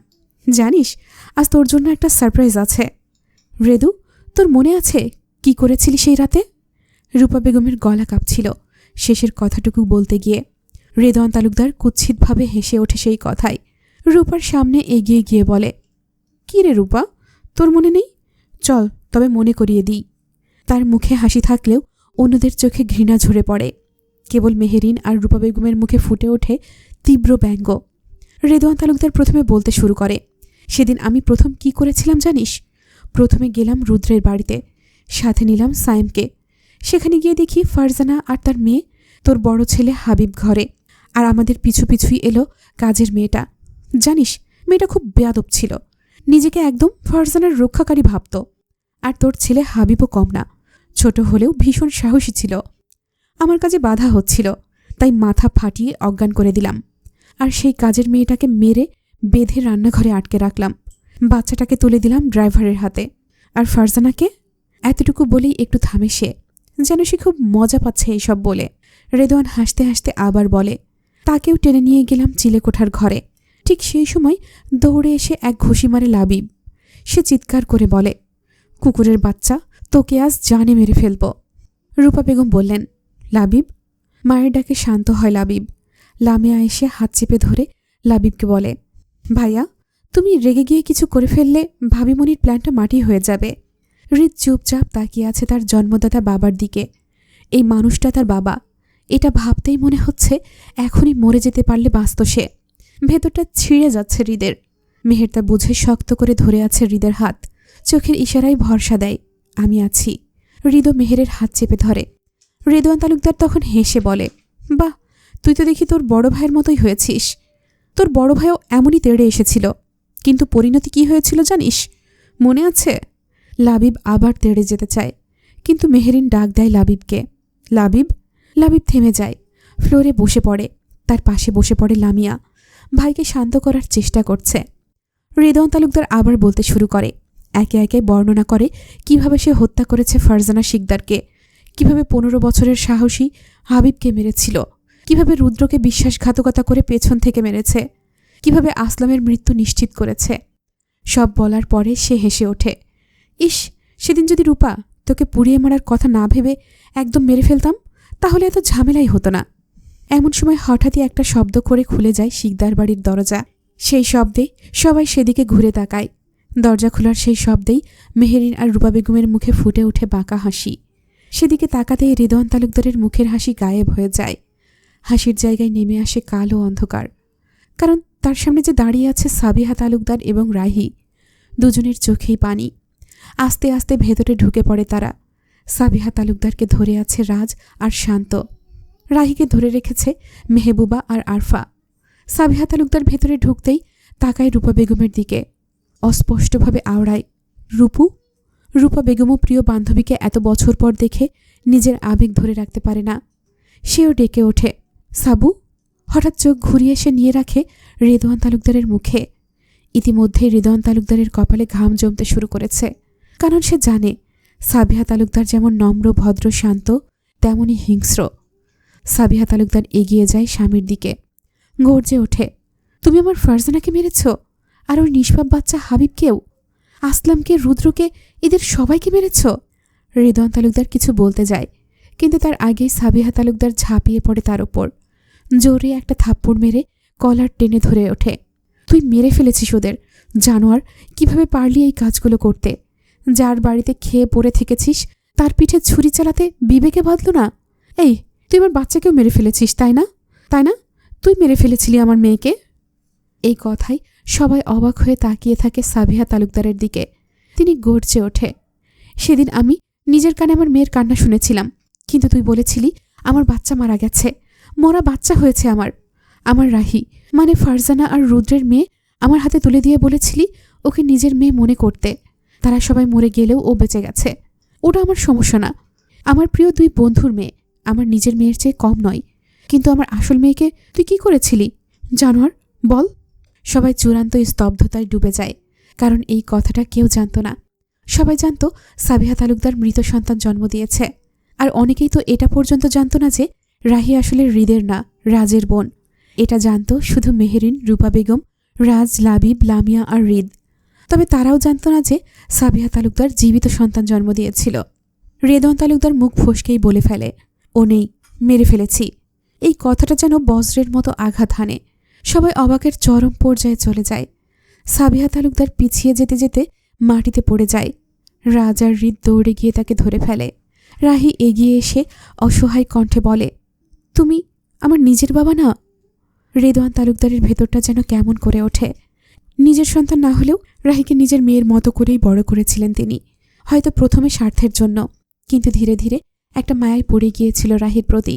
S1: জানিস, আজ তোর জন্য একটা সারপ্রাইজ আছে। রেদু, তোর মনে আছে কি করেছিলি সেই রাতে? রূপা বেগমের গলা কাঁপছিল শেষের কথাটুকু বলতে গিয়ে। রেদওয়ান তালুকদার কুৎসিতভাবে হেসে ওঠে সেই কথায়। রূপার সামনে এগিয়ে গিয়ে বলে, কি রে রূপা, তোর মনে নেই? চল তবে মনে করিয়ে দিই। তার মুখে হাসি থাকলেও অন্যদের চোখে ঘৃণা ঝরে পড়ে। কেবল মেহেরিন আর রূপা বেগমের মুখে ফুটে ওঠে তীব্র ব্যঙ্গ। রেদওয়ান তালুকদার প্রথমে বলতে শুরু করে, সেদিন আমি প্রথম কি করেছিলাম জানিস? প্রথমে গেলাম রুদ্রের বাড়িতে, সাথে নিলাম সায়েমকে। সেখানে গিয়ে দেখি ফারজানা আর তার মেয়ে, তোর বড় ছেলে হাবিব ঘরে, আর আমাদের পিছু পিছুই এলো কাজের মেয়েটা। জানিস, মেয়েটা খুব বেয়াদব ছিল, নিজেকে একদম ফারজানার রক্ষাকারী ভাবত। আর তোর ছেলে হাবিবও কম না, ছোট হলেও ভীষণ সাহসী ছিল। আমার কাজে বাধা হচ্ছিল, তাই মাথা ফাটিয়ে অজ্ঞান করে দিলাম। আর সেই কাজের মেয়েটাকে মেরে বেঁধে রান্নাঘরে আটকে রাখলাম। বাচ্চাটাকে তুলে দিলাম ড্রাইভারের হাতে। আর ফারজানাকে? এতটুকু বলেই একটু থামে সে, যেন সে খুব মজা পাচ্ছে এইসব বলে। রেদওয়ান হাসতে হাসতে আবার বলে, তাকেও টেনে নিয়ে গেলাম চিলেকোঠার ঘরে। ঠিক সেই সময় দৌড়ে এসে এক ঘুষি মারে লাবিব। সে চিৎকার করে বলে, কুকুরের বাচ্চা, তোকে আজ জানে মেরে ফেলব। রূপা বেগম বললেন, লাবিব? মায়ের ডাকে শান্ত হয় লাবিব। লামিয়া এসে হাত চেপে ধরে লাবিবকে বলে, ভাইয়া, তুমি রেগে গিয়ে কিছু করে ফেললে ভাবিমণির প্ল্যানটা মাটি হয়ে যাবে। হৃদ চুপচাপ তাকিয়ে আছে তার জন্মদাতা বাবার দিকে। এই মানুষটা তার বাবা, এটা ভাবতেই মনে হচ্ছে এখনই মরে যেতে পারলে বাঁচত সে। ভেতরটা ছিঁড়ে যাচ্ছে হৃদের। মেহের তা বুঝে শক্ত করে ধরে আছে হৃদের হাত, চোখের ইশারায় ভরসা দেয়, আমি আছি। হৃদও মেহেরের হাত চেপে ধরে। রেদওয়ান তালুকদার তখন হেসে বলে, বাহ, তুই তো দেখি তোর বড় ভাইয়ের মতোই হয়েছিস। তোর বড় ভাইও এমনই তেড়ে এসেছিল, কিন্তু পরিণতি কি হয়েছিল জানিস? মনে আছে? লাবিব আবার তেড়ে যেতে চায়, কিন্তু মেহেরিন ডাক দেয় লাবিবকে, লাবিব। লাবিব থেমে যায়, ফ্লোরে বসে পড়ে। তার পাশে বসে পড়ে লামিয়া, ভাইকে শান্ত করার চেষ্টা করছে। রেদওয়ান তালুকদার আবার বলতে শুরু করে, একে একে বর্ণনা করে কিভাবে সে হত্যা করেছে ফারজানা শিকদারকে, কিভাবে 15 বছরের সাহসী হাবিবকে মেরেছিল, কিভাবে রুদ্রকে বিশ্বাসঘাতকতা করে পেছন থেকে মেরেছে, কিভাবে আসলামের মৃত্যু নিশ্চিত করেছে। সব বলার পরে সে হেসে ওঠে, ইস, সেদিন যদি রূপা তোকে পুড়িয়ে মারার কথা না ভেবে একদম মেরে ফেলতাম, তাহলে এত ঝামেলাই হতো না। এমন সময় হঠাৎই একটা শব্দ করে খুলে যায় শিকদার বাড়ির দরজা। সেই শব্দে সবাই সেদিকে ঘুরে তাকায়। দরজা খোলার সেই শব্দেই মেহেরিন আর রূপা বেগমের মুখে ফুটে ওঠে বাঁকা হাসি। সেদিকে তাকাতেই রিদওয়ান তালুকদারের মুখের হাসি গায়েব হয়ে যায়। হাসির জায়গায় নেমে আসে কালো অন্ধকার। কারণ তার সামনে যে দাঁড়িয়ে আছে সাবিহা তালুকদার এবং রাহি, দুজনের চোখেই পানি। আস্তে আস্তে ভেতরে ঢুকে পড়ে তারা। সাবিহা তালুকদারকে ধরে আছে রাজ আর শান্ত, রাহিকে ধরে রেখেছে মেহবুবা আর আরফা। সাবিহা তালুকদার ভেতরে ঢুকতেই তাকায় রূপা বেগমের দিকে, অস্পষ্টভাবে আওড়ায়, রূপু। রূপা বেগমও প্রিয় বান্ধবীকে এত বছর পর দেখে নিজের আবেগ ধরে রাখতে পারে না। সেও ডেকে ওঠে, সাবু। হঠাৎ চোখ ঘুরিয়ে সে নিয়ে রাখে রিদওয়ান তালুকদারের মুখে। ইতিমধ্যে রিদওয়ান তালুকদারের কপালে ঘাম জমতে শুরু করেছে, কারণ সে জানে সাবিহা তালুকদার যেমন নম্র, ভদ্র, শান্ত, তেমনই হিংস্র। সাবিহা তালুকদার এগিয়ে যায় স্বামীর দিকে, গর্জে ওঠে, তুমি আমার ফারজানাকে মেরেছ, আর ওর নিষ্পাপ বাচ্চা হাবিবকেও, আসলামকে, রুদ্রকে, এদের সবাইকে মেরেছ। রিদওয়ান তালুকদার কিছু বলতে যায়, কিন্তু তার আগেই সাবিহা তালুকদার ঝাঁপিয়ে পড়ে তার ওপর, জোরে একটা থাপ্পড় মেরে কলার টেনে ধরে ওঠে। তুই মেরে ফেলেছিস ওদের, জানোয়ার। কিভাবে পারলি এই কাজগুলো করতে? যার বাড়িতে খেয়ে পড়ে থেকেছিস তার পিঠে ছুরি চালাতে বিবেকে বাঁধল না? এই, তুই আমার বাচ্চাকেও মেরে ফেলেছিস, তাই না? তাই না? তুই মেরে ফেলেছিলি আমার মেয়েকে। এই কথায় সবাই অবাক হয়ে তাকিয়ে থাকে সাবিহা তালুকদারের দিকে। তিনি গর্জে ওঠে, সেদিন আমি নিজের কানে আমার মেয়ের কান্না শুনেছিলাম, কিন্তু তুই বলেছিলি আমার বাচ্চা মারা গেছে, মরা বাচ্চা হয়েছে আমার। আমার রাহি, মানে ফারজানা আর রুদ্রের মেয়ে, আমার হাতে তুলে দিয়ে বলেছিলি ওকে নিজের মেয়ে মনে করতে। তারা সবাই মরে গেলেও ও বেঁচে গেছে, ওটা আমার সমস্যা না। আমার প্রিয় দুই বন্ধুর মেয়ে আমার নিজের মেয়ের চেয়ে কম নয়, কিন্তু আমার আসল মেয়েকে তুই কি করেছিলি, জানোয়ার? বল। সবাই চূড়ান্ত স্তব্ধতায় ডুবে যায়, কারণ এই কথাটা কেউ জানত না। সবাই জানত সাবিহা তালুকদার মৃত সন্তান জন্ম দিয়েছে, আর অনেকেই তো এটা পর্যন্ত জানত না যে রাহি আসলে হৃদের না, রাজের বোন। এটা জানত শুধু মেহেরিন, রূপা বেগম, রাজ, লাবিব, লামিয়া আর হৃদ। তবে তারাও জানত না যে সাবিহা তালুকদার জীবিত সন্তান জন্ম দিয়েছিল। রিদওয়ান তালুকদার মুখ ফসকেই বলে ফেলে, ও নেই, মেরে ফেলেছি। এই কথাটা যেন বজ্রের মতো আঘাত হানে। সবাই অবাকের চরম পর্যায়ে চলে যায়। সাবিহা তালুকদার পিছিয়ে যেতে যেতে মাটিতে পড়ে যায়। রাজ আর হৃদ দৌড়ে গিয়ে তাকে ধরে ফেলে। রাহি এগিয়ে এসে অসহায় কণ্ঠে বলে, তুমি আমার নিজের বাবা না? রিদওয়ান তালুকদারের ভেতরটা যেন কেমন করে ওঠে। নিজের সন্তান না হলেও রাহিকে নিজের মেয়ের মতো করেই বড় করেছিলেন তিনি। হয়তো প্রথমে স্বার্থের জন্য, কিন্তু ধীরে ধীরে একটা মায়ায় পড়ে গিয়েছিল রাহির প্রতি।